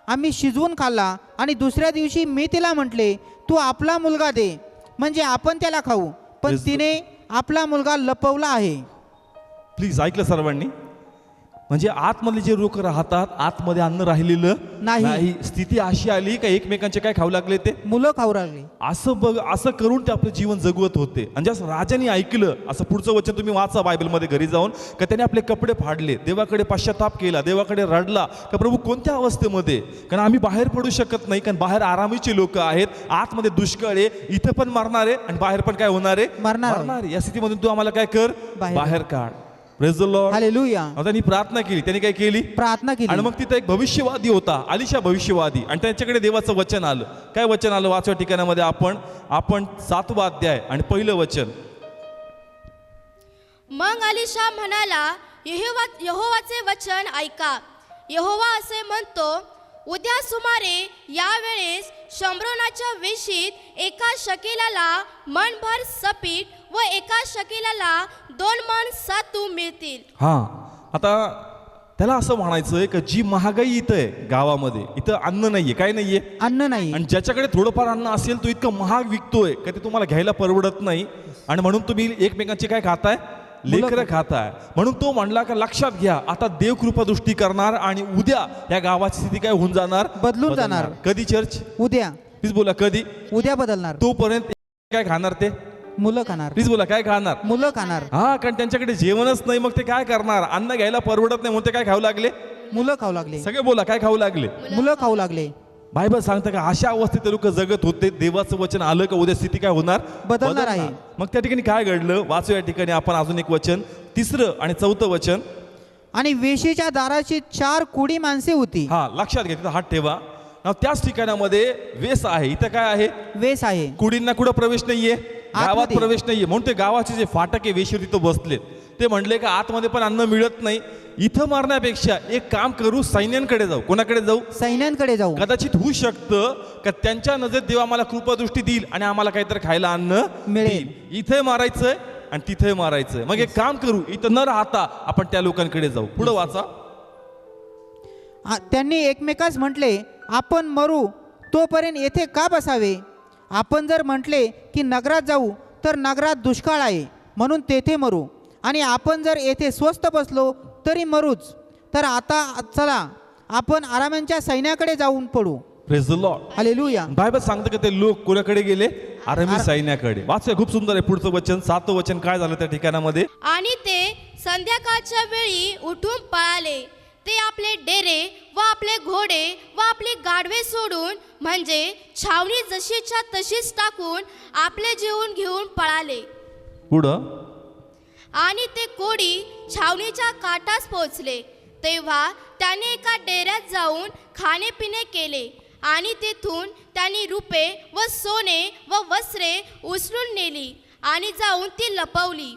आम्ही शिजवून खाल्ला आणि दुसऱ्या दिवशी मी तिला म्हटले, तू आपला मुलगा दे, म्हणजे आपण त्याला खाऊ, पण तिने आपला मुलगा लपवला आहे. प्लीज ऐकलं सर्वांनी? म्हणजे आतमधले जे लोक राहतात, आतमध्ये अन्न राहिलेलं नाही. स्थिती अशी आली का एकमेकांचे काय खाऊ लागले? ते मुलं खाऊ लागली. असं करून ते आपलं जीवन जगवत होते. आणि जसं राजाने ऐकलं, असं पुढचं वचन तुम्ही वाचा बायबलमध्ये घरी जाऊन, का त्याने आपले कपडे फाडले, देवाकडे पश्चाताप केला, देवाकडे रडला का प्रभू कोणत्या अवस्थेमध्ये? कारण आम्ही बाहेर पडू शकत नाही, कारण बाहेर आरामीचे लोक आहेत, आतमध्ये दुष्काळ आहे, इथं पण मारणारे आणि बाहेर पण काय होणार आहे? मरणार. या स्थितीमधून तू आम्हाला काय कर? बाहेर काढ. Praise the Lord. हालेलुया. त्यांनी प्रार्थना केली. त्यांनी काय केली? प्रार्थना केली. आणि मग तिथं एक भविष्यवादी होता, अलिशा भविष्यवादी, आणि त्यांच्याकडे देवाचं वचन आलं. काय वचन आलं? वाचव्या ठिकाणामध्ये आपण 7वा अध्याय आणि 1लं वचन. मग अलिशा म्हणाला, यहोवाचे वचन ऐका. यहोवा असे म्हणतो, उद्या सुमारे या वेळेस शम्रोनाच्या वेशीत 1 शकेलाला मनभर सपीठ व 1 शकेलाला 2 मन सातू मिळतील. हा, आता त्याला असं म्हणायचंय का जी महागाई इथं आहे गावामध्ये, इथं अन्न नाहीये. काय नाहीये? अन्न नाही. आणि ज्याच्याकडे थोडंफार अन्न असेल तो इतकं महाग विकतोय का ते तुम्हाला घ्यायला परवडत नाही. आणि म्हणून तुम्ही एकमेकांचे काय खाताय? लेकरं खाताय. म्हणून तो म्हणला का लक्षात घ्या, आता देव कृपा दृष्टी करणार आणि उद्या या गावाची स्थिती काय होऊन जाणार? बदलून जाणार. कधी चर्च? उद्या. प्लीज बोला, कधी? उद्या बदलणार. तोपर्यंत काय खाणार? ते मुलं खाणार. प्लीज बोला, काय खाणार? मुलं खाणार. हा, कारण त्यांच्याकडे जेवणच नाही, मग ते काय करणार? अन्न घ्यायला परवडत नाही म्हणून ते काय खाऊ लागले? मुलं खाऊ लागले. सगळे बोला, काय खाऊ लागले? मुलं खाऊ लागले. बायबल सांगतं का अशा अवस्थेत ते लोक जगत होते. देवाचं वचन आलं का उद्या स्थिती काय होणार? बदलणार आहे. मग त्या ठिकाणी काय घडलं वाचू या ठिकाणी आपण अजून एक वचन, 3 आणि 4 वचन. आणि वेशीच्या दाराची 4 कुडी माणसे होती. हा लक्षात घ्या, तिथं हात ठेवा. now त्याच ठिकाणामध्ये वेस आहे. इथं काय आहे? वेस आहे. कुडींना कुठं प्रवेश नाहीये, गावात आतमध्ये. प्रवेश नाहीये. म्हणून ते गावाचे जे फाटक आहे वेशीवर तिथं बसलेत. ते म्हणले का आतमध्ये पण अन्न मिळत नाही, इथं मारण्यापेक्षा एक काम करू, सैन्यांकडे जाऊ. कोणाकडे जाऊ? सैन्यांकडे जाऊ. कदाचित होऊ शकतं का त्यांच्या नजरेत देव आम्हाला कृपादृष्टी देईल आणि आम्हाला काहीतरी खायला अन्न मिळेल. देईल. इथे मारायचंय आणि तिथे मारायचंय. मग एक काम करू, इथं न राहता आपण त्या लोकांकडे जाऊ. पुढे वाचा. त्यांनी एकमेकास म्हटले, आपण मरू तोपर्यंत येथे का बसावे? आपण जर म्हटले की नगरात जाऊ तर नगरात दुष्काळ आहे म्हणून तेथे मरू, आणि आपण जर येथे स्वस्त बसलो तरी मरूच. तर आता चला आपण आरामांच्या सैन्याकडे जाऊन पडू. Praise the Lord. Hallelujah. Bible सांगतं की ते लोक कोणाकडे गेले? आरामी सैन्याकडे. वाचूया, खूप सुंदर आहे पुढचं वचन, 7 वचन. काय झालं त्या ठिकाणामध्ये? आणि ते संध्याकाळच्या वेळी उठून पळाले. ते आपले डेरे व आपले घोडे व आपली गाढवे सोडून, म्हणजे छावणी जशीच्या तशीच टाकून आपले जीवन घेऊन पळाले. पुढं. आणि ते कोडी छावणीच्या काठास पोहोचले. तेव्हा त्याने एका डेऱ्यात जाऊन खाणेपिणे केले आणि तेथून त्यांनी रुपे व सोने व वस्त्रे उचलून नेली आणि जाऊन ती लपवली.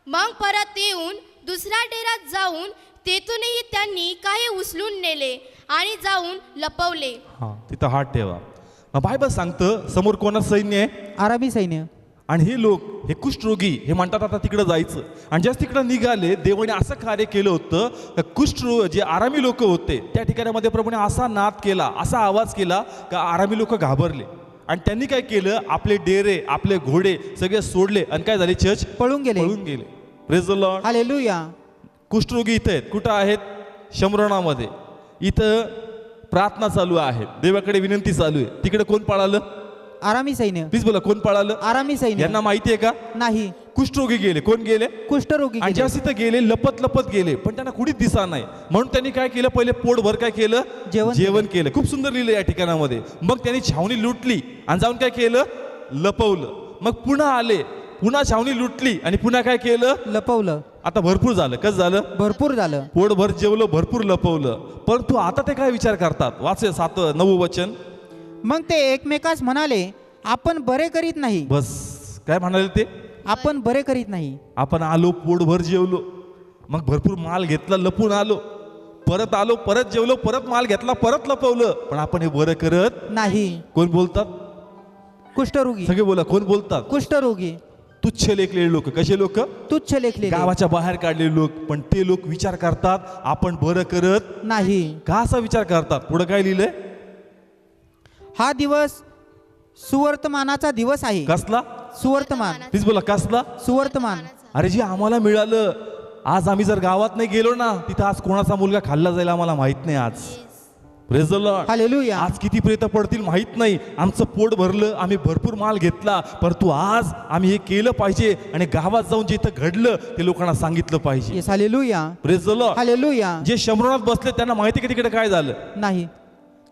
मग परत येऊन दुसऱ्या डेऱ्यात जाऊन तेथूनही त्यांनी काही उचलून नेले आणि जाऊन लपवले. हा तिथं हात ठेवा. बायबल सांगतं समोर कोणाचं सैन्य आहे? आरामी सैन्य. आणि हे लोक, हे कुष्ठरोगी, हे म्हणतात आता तिकडं जायचं. आणि ज्याच तिकडं निघाले, देवाने असं कार्य केलं होतं का कुष्ठरोग जे आरामी लोक होते त्या ठिकाणामध्ये प्रभूने असा नाद केला, असा आवाज केला का आरामी लोक घाबरले. आणि त्यांनी काय केलं? आपले डेरे, आपले घोडे सगळे सोडले आणि काय झाले? चर्च पळून गेले. पळून गेले. Praise the Lord. हालेलुया. कुष्ठरोगी इथं आहेत. कुठं आहेत? शमरोनामध्ये. इथं प्रार्थना चालू आहे, देवाकडे विनंती चालू आहे. तिकडे कोण पळालं? आरामी सैन्य. प्लीज बोला, कोण पळालं? आरामी सैन्य. यांना माहिती आहे का? नाही. कुष्ठरोगी गेले. कोण गेले? कुष्ठरोगी आणि गेले. ज्यास तिथं गेले लपत लपत गेले, पण त्यांना कुठीच दिसा नाही. म्हणून त्यांनी काय केलं? पहिले पोटभर काय केलं? जेवण केलं. खूप सुंदर लिहिलं या ठिकाणामध्ये. मग त्यांनी छावणी लुटली आणि जाऊन काय केलं? लपवलं. मग पुन्हा आले, पुन्हा छावणी लुटली आणि पुन्हा काय केलं? लपवलं. आता भरपूर झालं. कसं झालं? भरपूर झालं. पोटभर जेवलं, भरपूर लपवलं. परंतु आता ते काय विचार करतात? वाचूया 7, 9 वचन. मग ते एकमेकास म्हणाले, आपण बरे करीत नाही. बस काय म्हणाले ते? आपण बरे करीत नाही. आपण आलो, पोटभर जेवलो, मग भरपूर माल घेतला, लपून आलो, परत आलो, परत जेवलो, परत माल घेतला, परत लपवलं, पण आपण हे बरं करत नाही. कोण बोलतात? कुष्ठरोगी. सगळे बोला, कोण बोलतात? कुष्ठरोगी. तुच्छ लेखलेले लोक. कसे लोक? तुच्छ लेखले. गावाच्या बाहेर काढलेले लोक. पण ते लोक विचार करतात आपण बरं करत नाही. का असा विचार करतात? पुढे काय लिहिलंय? हा दिवस सुवर्तमानाचा दिवस आहे. कसला? सुवर्तमान. प्लीज बोला, कसला? सुवर्तमान. अरे जे आम्हाला मिळालं, आज आम्ही जर गावात नाही गेलो ना, तिथं आज कोणाचा मुलगा खाल्ला जाईल आम्हाला माहित नाही. आज प्रेज द लॉर्ड. हालेलुया. आज किती प्रेत पडतील माहित नाही. आमचं पोट भरलं, आम्ही भरपूर माल घेतला, परंतु आज आम्ही हे केलं पाहिजे आणि गावात जाऊन जे इथं घडलं ते लोकांना सांगितलं पाहिजे. Yes. Hallelujah. Praise the Lord. Hallelujah. जे शमरोनात बसले त्यांना माहिती की तिकडे काय झालं? नाही.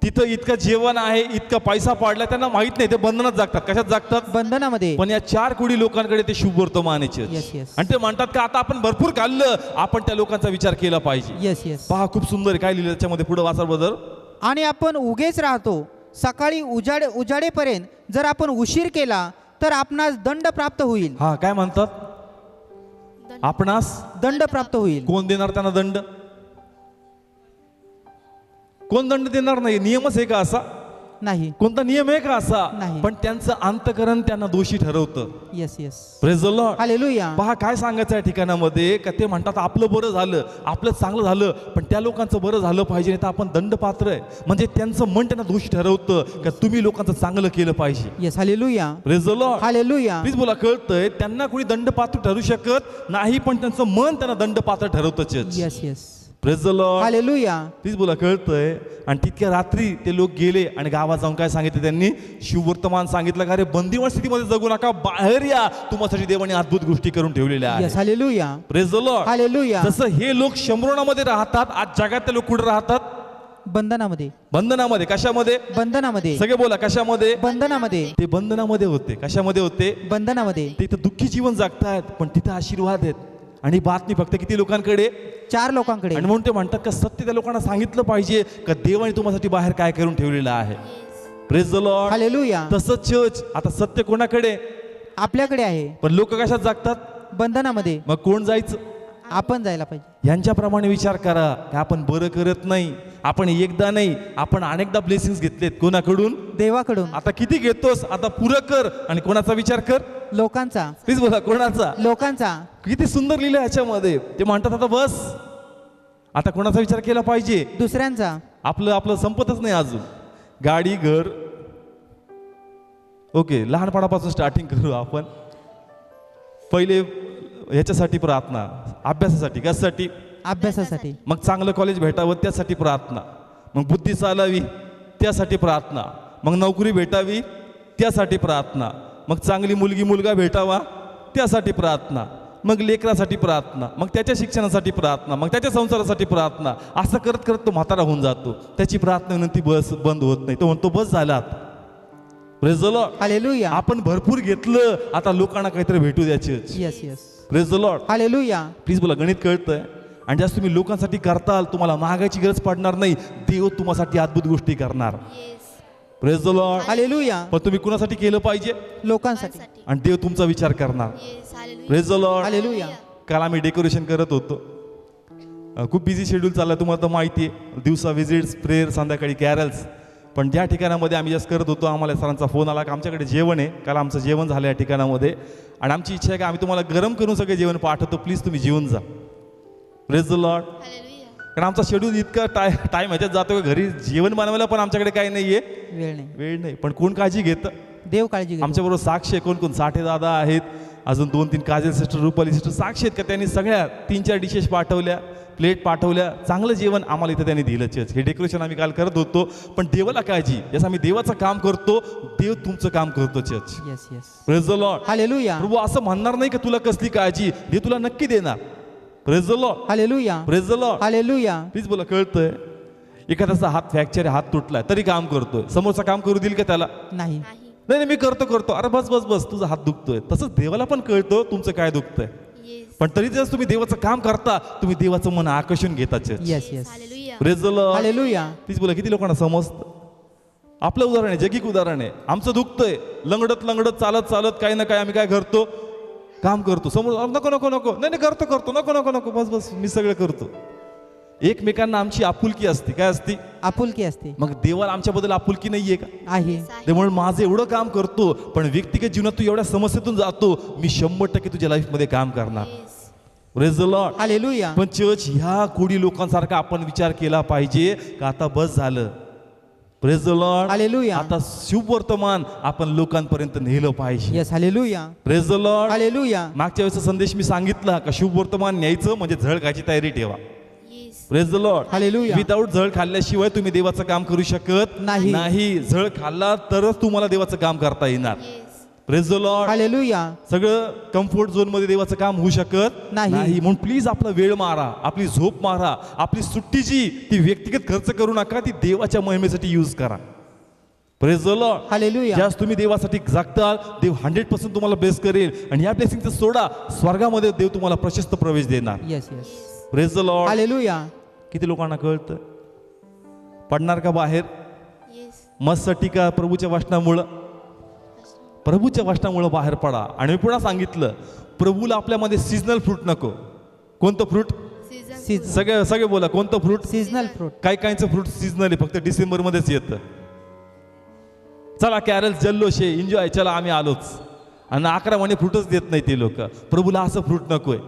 तिथं इतकं जेवण आहे, इतका पैसा पाडला, त्यांना माहित नाही. ते बंधनात जागतात. कशात जागतात? बंधनामध्ये. पण या 4 कोटी लोकांकडे ते शुभ वर्तमानाचे Yes, yes. आणि ते म्हणतात का आता आपण भरपूर खाल्लं, आपण त्या लोकांचा विचार केला पाहिजे. येस. येस. पहा, खूप सुंदर आहे. काय लिहिलं त्याच्यामध्ये? पुढे वाचा बदल. आणि आपण उगेच राहतो. सकाळी उजाडेपर्यंत जर आपण उशीर केला तर आपणास दंड प्राप्त होईल. हा काय म्हणतात? आपणास दंड प्राप्त होईल. कोण देणार त्यांना दंड? कोण दंड देणार नाही. नियमच आहे का असा? नाही. कोणता नियम आहे का असा? नाही. पण त्यांचं अंतकरण त्यांना दोषी ठरवतं. Yes. Yes. Praise the Lord. Hallelujah. पहा काय सांगायचं या ठिकाणामध्ये का ते म्हणतात आपलं बरं झालं, आपलं चांगलं झालं, पण त्या लोकांचं बरं झालं पाहिजे, नाही तर आपण दंड पात्र आहे. म्हणजे त्यांचं मन त्यांना दोषी ठरवतं का तुम्ही लोकांचं चांगलं केलं पाहिजे. Yes. Hallelujah. Praise the Lord. Hallelujah. Please बोला, कळतंय त्यांना कोणी दंड पात्र ठरू शकत नाही, पण त्यांचं मन त्यांना दंड पात्र ठरवतं. Yes. Yes. Praise the Lord. Hallelujah. Please बोला, कळतंय. आणि तितक्या रात्री ते लोक गेले आणि गावात जाऊन काय सांगितलं? त्यांनी शुभवर्तमान सांगितलं का अरे बंदिवान स्थितीमध्ये जगू नका, बाहेर या, तुम्हासाठी देवाने अद्भुत गोष्टी करून ठेवलेल्या आहेत. Yes. Hallelujah. Praise the Lord. Hallelujah. जसं हे लोक शमरोनामध्ये राहतात, आज जगात ते लोक कुठे राहतात? बंधनामध्ये. बंधनामध्ये. कशामध्ये? बंधनामध्ये. सगळे बोला, कशामध्ये? बंधनामध्ये. ते बंधनामध्ये होते. कशामध्ये होते? बंधनामध्ये. ते इथं दुःखी जीवन जगतायत, पण तिथं आशीर्वाद आहेत. आणि बातमी फक्त किती लोकांकडे? 4 लोकांकडे. आणि म्हणून ते म्हणतात का सत्य त्या लोकांना सांगितलं पाहिजे का देवाने तुम्हासाठी बाहेर काय करून ठेवलेलं आहे. Praise the Lord. हालेलुया. तसंच चर्च आता सत्य कोणाकडे? आपल्याकडे आहे. पण लोक कशात जगतात? बंधनामध्ये. मग कोण जायचं? आपण जायला पाहिजे. यांच्याप्रमाणे विचार करा की आपण बरं करत नाही. आपण एकदा नाही, आपण अनेकदा ब्लेसिंग्स घेतलेत. कोणाकडून? देवाकडून. आता किती घेतोस? आता पुरं कर. आणि कोणाचा विचार कर? लोकांचा. प्लीज बोला, कोणाचा? लोकांचा. किती सुंदर लिहिलं ह्याच्यामध्ये. ते म्हणतात आता बस, आता कोणाचा विचार केला पाहिजे? दुसऱ्यांचा. आपलं संपतच नाही अजून. गाडी, घर. ओके, लहानपणापासून स्टार्टिंग करू आपण. पहिले ह्याच्यासाठी प्रार्थना, अभ्यासासाठी. कशासाठी? अभ्यासासाठी. मग चांगलं कॉलेज भेटावं त्यासाठी प्रार्थना. मग बुद्धी चालावी त्यासाठी प्रार्थना. मग नोकरी भेटावी त्यासाठी प्रार्थना. मग चांगली मुलगी मुलगा भेटावा त्यासाठी प्रार्थना. मग लेकरासाठी प्रार्थना. मग त्याच्या शिक्षणासाठी प्रार्थना. मग त्याच्या संसारासाठी प्रार्थना. असं करत करत तो म्हातारा होऊन जातो. त्याची प्रार्थना विनंती बंद होत नाही. तो म्हणतो बस झाला आता. Praise the Lord. हालेलुया. आपण भरपूर घेतलं, आता लोकांना काहीतरी भेटू द्यायचे. Yes yes. Praise the Lord. Hallelujah. Please बोला, गणित कळतंय. आणि जास्त तुम्ही लोकांसाठी करताल, तुम्हाला मागायची गरज पडणार नाही. देव तुम्हासाठी अद्भुत गोष्टी करणार. Praise the Lord. हालेलुया. पण तुम्ही कुणासाठी केलं पाहिजे? लोकांसाठी. आणि देव तुमचा विचार करणार. Praise the Lord. हालेलुया. काल आम्ही डेकोरेशन करत होतो. खूप बिझी शेड्यूल चाललं, तुम्हाला तर माहिती आहे. दिवसा विजिट्स, प्रेयर, संध्याकाळी कॅरल्स. पण ज्या ठिकाणामध्ये आम्ही जस्ट करत होतो, आम्हाला सरांचा फोन आला की आमच्याकडे जेवण आहे. काल आमचं जेवण झालं या ठिकाणामध्ये. आणि आमची इच्छा आहे की आम्ही तुम्हाला गरम करून सगळे जेवण पाठवतो, प्लीज तुम्ही जेवून जा. Praise the Lord. कारण आमचा शेड्यूल इतका टाइम ह्याच्यात जातो की घरी जेवण बनवायला पण आमच्याकडे काही नाहीये, वेळ नाही. पण कोण काळजी घेतं? देव काळजी घेतो. आमच्याबरोबर साक्षी आहे. कोण साठे दादा आहेत, अजून 2-3 काजल सिस्टर, रुपाली सिस्टर साक्षी आहेत का त्यांनी सगळ्या 3-4 डिशेस पाठवल्या, प्लेट पाठवल्या. चांगलं जेवण आम्हाला इथं त्यांनी दिलं. चर्च हे डेकोरेशन आम्ही काल करत होतो. पण देवाला काळजी, जसं आम्ही देवाचं काम करतो, देव तुमचं काम करतो. Church. Yes yes. Praise the Lord. Hallelujah. प्रभू असं म्हणणार नाही की तुला कसली काळजी, देव तुला नक्की देणार. Praise the Lord. Hallelujah. Praise the Lord. Hallelujah. Please बोला, कळतंय? एखाद्याचा हात फ्रॅक्चर आहे, हात तुटलाय, तरी काम करतोय. समोरचा काम करू देईल का त्याला? नाही. नाही मी करतो. अरे बस बस बस, तुझा हात दुखतोय. तसंच देवाला पण कळतं तुमचं काय दुखतंय. पण तरी जर तुम्ही देवाचं काम करता, तुम्ही देवाचं मन आकर्षून घेतात. Yes yes. Praise the Lord. Hallelujah. Please बोला, किती लोकांना समजतं? आपलं उदाहरण आहे, जगिक उदाहरण आहे. आमचं दुखतंय, लंगडत चालत काही ना काय आम्ही काय करतो, काम करतो. समोर नको नको नको, नाही करतो नको बस बस मी सगळं करतो. एकमेकांना आमची आपुलकी असते. काय असते? आपुलकी असते. मग देवाला आमच्याबद्दल आपुलकी नाहीये का? आहे. त्यामुळे माझं एवढं काम करतो, पण व्यक्तिगत जीवनात तू एवढ्या समस्येतून जातो, मी 100% तुझ्या लाईफमध्ये काम करणार. Praise the Lord. हालेलुया. पण चर्च ह्या कोडी लोकांसारखा आपण विचार केला पाहिजे का आता बस झालं. Praise the Lord. हालेलुया. आता शुभवर्तमान आपण लोकांपर्यंत नेलं पाहिजे. Yes. Hallelujah. Praise the Lord. Hallelujah. मागच्या वेळेचा संदेश मी सांगितला का शुभवर्तमान न्यायचं म्हणजे झळ खायची तयारी ठेवा. Praise the Lord. Hallelujah. Without झळ खाल्ल्याशिवाय तुम्ही देवाचं काम करू शकत नाही. झळ खाल्ला तरच तुम्हाला देवाचं काम करता येणार. Praise the Lord. हालेलुया. सगळं कम्फर्ट झोन मध्ये देवाचं काम होऊ शकत नाही. म्हणून प्लीज आपला वेळ मारा, आपली झोप मारा, आपली सुट्टी जी ती व्यक्तिगत खर्च करू नका, ती देवाच्या महिमेसाठी यूज करा. Praise the Lord. हालेलुया. ज्यास तुम्ही देवासाठी जगताल, देव 100% तुम्हाला ब्लेस करेल. आणि या ब्लेसिंगचं सोडा, स्वर्गामध्ये देव तुम्हाला प्रशस्त प्रवेश देणार. Yes yes. Praise the Lord. Hallelujah. किती लोकांना कळतं? पडणार का बाहेर? मस्तसाठी का प्रभूच्या वचनामुळं? प्रभूच्या वचनामुळं बाहेर पडा. आणि मी पुन्हा सांगितलं, प्रभूला आपल्यामध्ये सीजनल फ्रूट नको. कोणतं फ्रूट? सगळे बोला, कोणतं फ्रूट? Seasonal fruit. काहींचं फ्रूट सीजनल आहे, फक्त डिसेंबर मध्येच येतं. चला कॅरल जल्लोष आहे, एन्जॉय, चला आम्ही आलोच. आणि 11 महिने फ्रूटच देत नाही ते लोक. प्रभूला असं फ्रूट नकोय.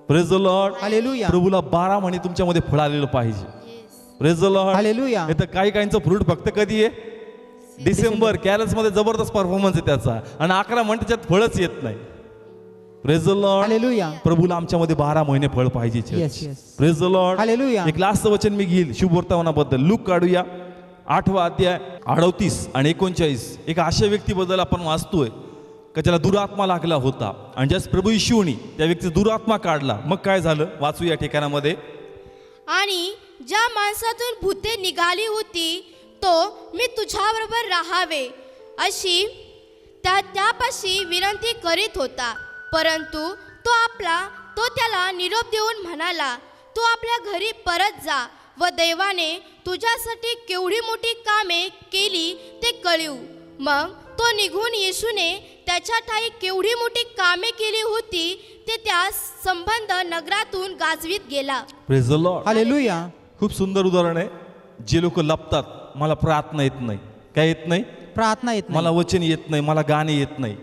Praise the Lord. हालेलुया. प्रभूला 12 महिने तुमच्यामध्ये फळ आलेलं पाहिजे. Praise the Lord. हालेलुया. नाही तर काहींचं फ्रूट फक्त कधी आहे? डिसेंबर. कॅरल्स मध्ये जबरदस्त परफॉर्मन्स आहे त्याचा, आणि 11 महिने त्याच्यात फळच येत नाही. Praise the Lord. हालेलुया. प्रभूला आमच्यामध्ये 12 महिने फळ पाहिजे. Yes, yes. Praise the Lord. Hallelujah. एक लास्ट वचन मी घेईल शुभवर्तमानाबद्दल. लूक काढूया 8वा अध्याय 38 आणि 39. एक अशा व्यक्तीबद्दल आपण वाचतोय का ज्याला दुरात्मा लागला होता, आणि ज्यास प्रभू येशूनी त्या व्यक्तीचा दुरात्मा काढला. मग काय झालं वाचू या ठिकाणामध्ये. आणि ज्या माणसातून भूते निघाली होती तो मी तुझ्याबरोबर राहावे अशी त्यापाशी विनंती करीत होता. परंतु तो त्याला निरोप देऊन म्हणाला, तू आपल्या घरी परत जा व देवाने तुझ्यासाठी केवढी मोठी कामे केली ते कळवू. मग तो निघून येशूने त्याच्या ठाई केवढी मोठी कामे केली होती ते त्या संबंध नगरातून गाजवीत गेला. Praise the Lord. हालेलुया. खूप सुंदर उदाहरण आहे. जे लोक लपतात, मला प्रार्थना येत नाही, काय येत नाही, प्रार्थना येत मला नाही. वचन येत नाही, मला गाणे येत नाही.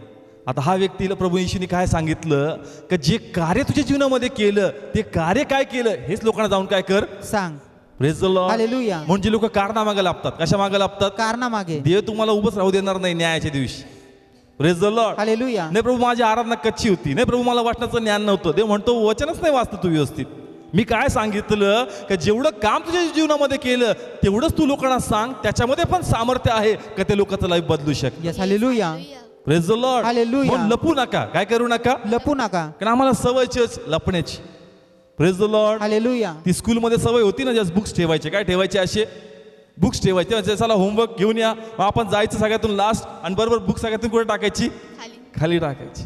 आता हा व्यक्तीला प्रभू येशूने काय सांगितलं की जे कार्य तुझ्या जीवनामध्ये केलं ते कार्य काय केलं हेच लोकांना जाऊन काय कर, सांग. Praise the Lord. हालेलुया. म्हणजे लोक कारणा मागे लाभतात. कशा मागे लाभतात? कारणामागे. देव तुम्हाला उभंच राहू देणार नाही न्यायाच्या दिवशी. Praise the Lord. हालेलुया. नाही प्रभू माझी आराधना कच्ची होती, नाही प्रभू मला वाटण्याचं ज्ञान नव्हतं. देव म्हणतो वचनच नाही वाचतं तू व्यवस्थित. मी काय सांगितलं की जेवढं काम तुझ्या जीवनामध्ये केलं तेवढंच तू लोकांना सांग. त्याच्यामध्ये पण सामर्थ्य आहे का ते लोकांचं लाईफ बदलू शकते. Yes. Hallelujah. Praise the Lord. Hallelujah. म्हणून लपू नका, काय करू नका, लपू नका. कारण आम्हाला सवयच लपण्याची. Praise the Lord. हालेलुया. ती स्कूलमध्ये सवय होती ना, जस्ट बुक्स ठेवायचे. काय ठेवायचे? असे बुक्स ठेवायचे. म्हणजे चला होमवर्क घेऊन या, मग आपण जायचं सगळ्यातून लास्ट आणि बरोबर बुक सगळ्यातून कुठे टाकायची? खाली टाकायची.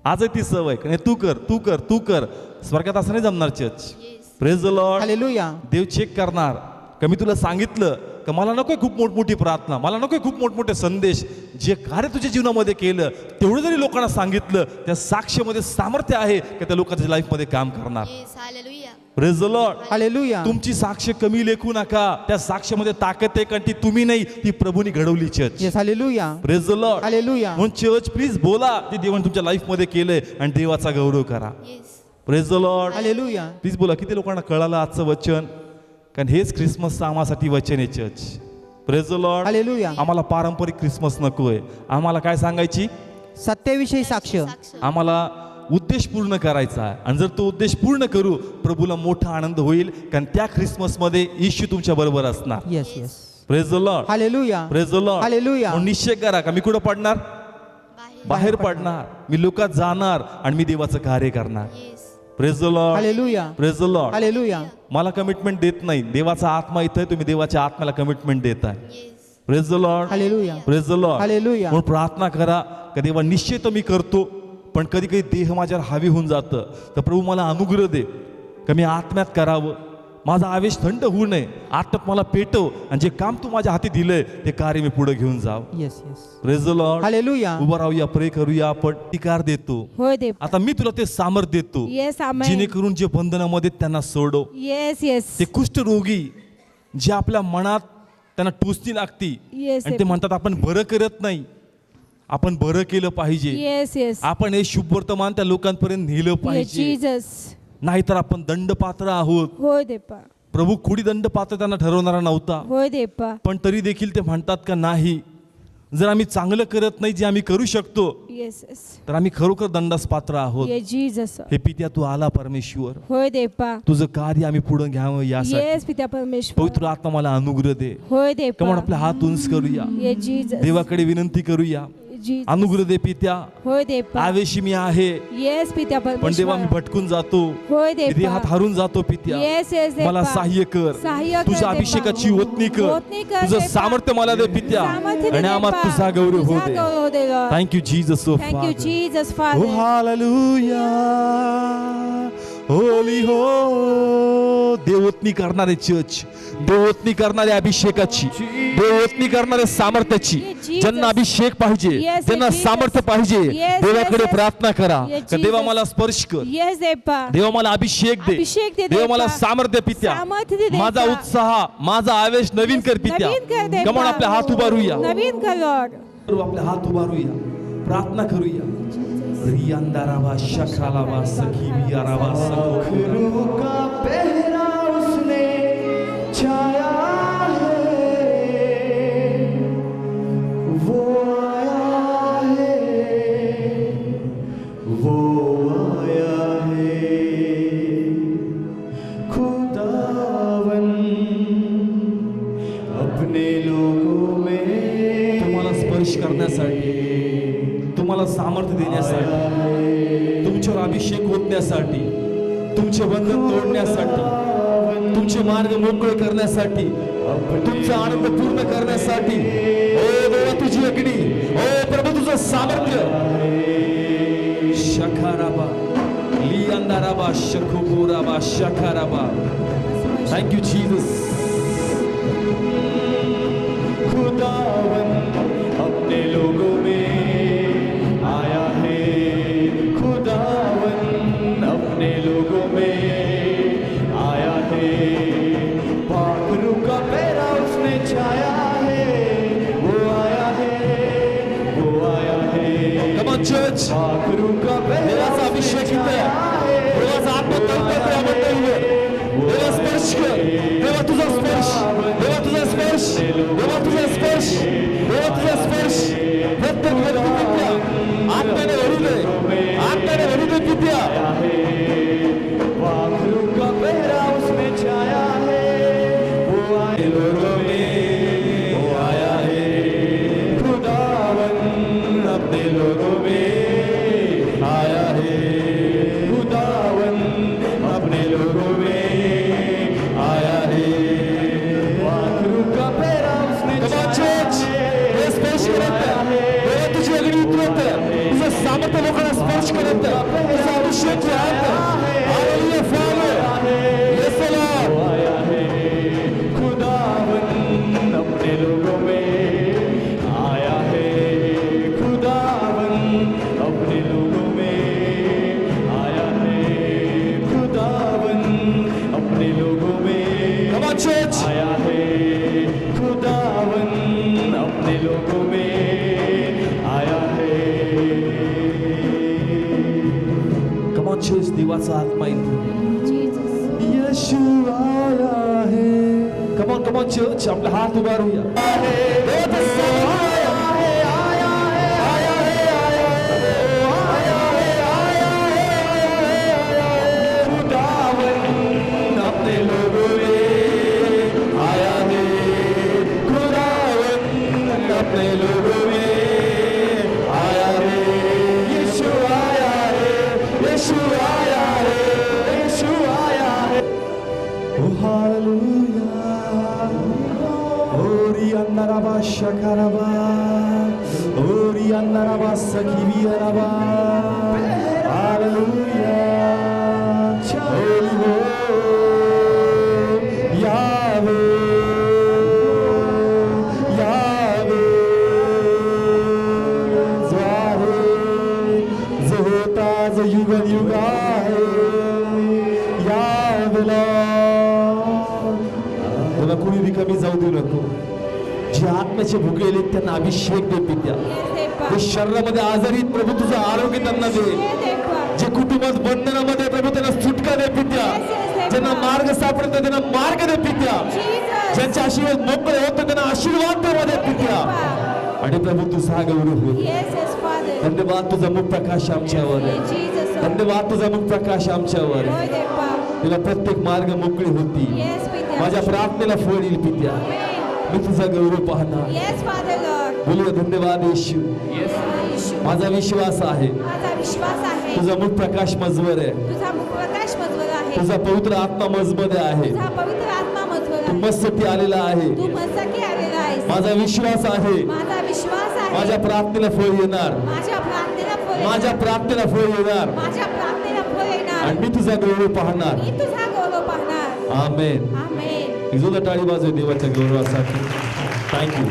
आजही ती सवय, तू कर तू कर तू कर. स्वर्गात असं नाही जमणार church. Praise the Lord. Hallelujah. देव चेक करणार का मी तुला सांगितलं का मला नकोय खूप मोठमोठी प्रार्थना, मला नकोय खूप मोठमोठे संदेश. जे कार्य तुझ्या जीवनामध्ये केलं तेवढं जरी लोकांना सांगितलं त्या साक्षीमध्ये सामर्थ्य आहे का त्या लोकांच्या लाईफमध्ये काम करणार. Praise the Lord. हालेलुया. तुमची साक्ष कमी लेखू नका. त्या साक्षीमध्ये ताकद आहे, कारण ती तुम्ही नाही, ती प्रभूने घडवली church. Yes. Hallelujah. Praise the Lord. Hallelujah. म्हणून चर्च प्लीज बोला ते देवाने तुमच्या लाईफमध्ये केलंय आणि देवाचा गौरव करा. Praise the Lord. Hallelujah. Please बोला. किती लोकांना कळालं आजचं वचन? कारण हेच ख्रिसमसचं आम्हासाठी वचन आहे church. Praise the Lord. Hallelujah. आम्हाला पारंपरिक ख्रिसमस नकोय. आम्हाला काय सांगायची? सत्याविषयी साक्ष. आम्हाला उद्देश पूर्ण करायचा आहे. आणि जर तो उद्देश पूर्ण करू प्रभूला मोठा आनंद होईल, कारण त्या ख्रिसमसमध्ये येशू तुमच्या बरोबर असणार. Yes. Yes. Praise the Lord. Hallelujah. Praise the Lord. Hallelujah. म्हणून निश्चय करा का मी कुठं पडणार? बाहेर पडणार. मी लोकात जाणार आणि मी देवाचं कार्य करणार. Praise the Lord. Hallelujah. Praise the Lord. Hallelujah. मला कमिटमेंट देत नाही, देवाचा आत्मा इथं आहे, तुम्ही देवाच्या आत्म्याला कमिटमेंट देताय. Praise the Lord. Hallelujah. Praise the Lord. Hallelujah. म्हणून प्रार्थना करा का देवा निश्चय तर मी करतो, पण कधी कधी देह माझ्यावर हावी होऊन जातं, तर प्रभू मला अनुग्रह दे का मी आत्म्यात करावं. माझा आवेश थंड होऊ नये, आत्म्यात मला पेटव आणि जे काम तू माझ्या हाती दिलंय ते कार्य मी पुढे घेऊन जाव. Yes. Yes. Praise the Lord. Hallelujah. उभं राहूया, प्रे करूया. आपण अधिकार देतो. होय देव. आता मी तुला ते सामर्थ्य देतो येस. आमेन. जेणेकरून जे बंधनामध्ये त्यांना सोडव. येस. येस. ते कुष्ठरोगी जे आपल्या मनात त्यांना टोचती लागती येस. आणि ते म्हणतात आपण बरं करत नाही, आपण बरं केलं पाहिजे, येस. येस. आपण हे शुभ वर्तमान त्या लोकांपर्यंत नेलं पाहिजे, जीसस. नाहीतर आपण दंडपात्र आहोत. होय देपा. प्रभू खोडी दंडपात्र त्यांना ठरवणारा नव्हता, होय देपा. पण तरी देखील ते म्हणतात का नाही, जर आम्ही चांगलं करत नाही जे आम्ही करू शकतो येस. येस. तर आम्ही खरोखर दंडास पात्र आहोत. ये जीसस. हे पित्या तू आला परमेश्वर, होय देपा. तुझं कार्य आम्ही पुढे घ्यावं यासाठी येस पिता परमेश्वर. पवित्र आत्मा मला अनुग्रह दे. होय कमन देपा. आपले हात उंच करूया, ये जीसस. देवाकडे विनंती करूया. जीसस. अनुग्रह दे पित्या. होय देपा. आवेशी मी आहे, येस पिता पण देवा मी परमेश्वर. भटकून जातो, होय मी देहात देपा. हारून जातो पित्या. येस. येस देपा. मला सहाय्य कर, सहाय्य कर तुझ्या देपा. अभिषेकाची ओतणी कर, ओतणी कर तुझं देपा. सामर्थ्य मला दे पित्या, सामर्थ्य दे आणि आम्हाला देपा. तुझा गौरव हो तुझा दे. गौरव दे गं. Thank you Jesus. Thank you, Jesus, Oh, Father. hallelujah. Holy हो. देवोत्नी करणारे चर्च, देवोत्नी करणारे अभिषेकाची, देवोत्नी करणारे सामर्थ्याची, Jesus. ज्यांना अभिषेक पाहिजे, Yes, ज्यांना Jesus. सामर्थ्य पाहिजे, Yes, देवाकडे yes, yes. प्रार्थना करा Yes, का देवा Jesus. मला स्पर्श कर, Yes, देपा. देवा मला अभिषेक दे, अभिषेक दे देवा देपा. मला सामर्थ्य पित्या, सामर्थ्य दे देपा. माझा उत्साह, माझा आवेश नवीन कर पित्या. नवीन कर देपा. कमन आपले हात उभारूया, नवीन कर लॉर्ड. आपले हात उभारूया, प्रार्थना करूया. रियांदारावा शखालावा सखीवियारावा सखो का पहरा उसने छाया है, वो आया है, वो आया है, खुदावन अपने लोगों में तुम्हाला स्पर्श करण्यासाठी, तुम्हाला सामर्थ्य देण्यासाठी, तुमच्यावर अभिषेक होण्यासाठी, तुमचे बंधन तोडण्यासाठी, तुमचे मार्ग मोकळे करण्यासाठी, तुमचा आनंद पूर्ण करण्यासाठी. ओ देवा तुझी अग्नी, ओ प्रभू तुझं सामर्थ्य. शखाराबा लियांदाराबा शखुपुराबा शखाराबा. Thank you Jesus. खुदावन अपने लोगों में आया है, खुदावन अपने लोगों में आया है. पाखरू का पहरा उसने छाया है, वो आया है, वो आया है. Come on church. पाखरू का पहरा देवाचा अभिषेक इथे आहे. देवाचा आत्मा तळपत आहे मंडळीवर. देवा स्पर्श कर. देवा तुझा स्पर्श, देवा तुझा स्पर्श, देवा तुझा स्पर्श, देवा तुझा स्पर्श. प्रत्येक व्यक्ती पित्या आत्म्याने भरू दे, आत्म्याने भरू दे पित्या. पाखरू का पहरा उसने छाया है, वो आए लोगों में, वो आया है. खुदावन अपने लोगों में आया है, खुदावन अपने लोगों में आया है. पाखरू का पहरा उसने Come on छाया church. है, हे स्पर्श करत आहे. देवा तुझी अग्नी उतरत आहे. तुझं सामर्थ्य लोकांना स्पर्श करत आहे. तुझा अभिषेक वाहत आहे. Hallelujah, Father. Yes, Lord. आया है. खुदावन अपने लोगों में आया है, खुदावन अपने लोगों में आया है, खुदावन अपने लोगों में Come on church. आया है, खुदावन अपने लोगों में आया है. Come on church. देवाचा आत्मा इथे. यीशु आया है. Come on church. आपला हात उभारूया. देवाचा खुदावन अपने लोगों में आया है, खुदावन अपने लोगों में आया है. यीशु आया है, यीशु आया है, यीशु आया है. Oh hallelujah. Ori andaraba shakaraba, ori andaraba sakiviyaraba. Hallelujah. Holy Yahweh, Yahweh, Zahir, Zahota, Zayugal Yugal, Yahweh Lord. तुला कुणी रिकामी जाऊ देऊ नको. जे आत्म्याचे भुकेले त्यांना अभिषेक दे पित्या. जे शरीरामध्ये आजारी आहेत, प्रभू तुझं आरोग्य त्यांना दे. जे कुटुंबात बंधनामध्ये प्रभू त्यांना सुटका दे पित्या. ज्यांना मार्ग सापडतो त्यांना मार्ग दे पित्या. ज्यांच्या आशीर्वाद मोकळे होते त्यांना आशीर्वाद दे पित्या. आणि प्रभू तुझा गौरव हो. धन्यवाद तुझा मुख प्रकाश आमच्यावर आहे. धन्यवाद तुझा मुख प्रकाश आमच्यावर आहे. तुला प्रत्येक मार्ग मोकळी होती. माझ्या प्रार्थनेला फळ येईल पित्या. मी तुझा गौरव पाहणार. बोलूया धन्यवाद येशू. माझा विश्वास आहे तुझा मुख प्रकाश मजवर आहे. तुझा पवित्र आत्मा मजमध्ये आहे. तू मजसाठी आलेला आहे. माझा विश्वास आहे माझ्या प्रार्थनेला फळ येणार. माझ्या प्रार्थनेला फळ येणार. आणि मी तुझा गौरव पाहणार. आमेन. इजोला टाळी वाजव देवाच्या गौरवासाठी. थँक्यू.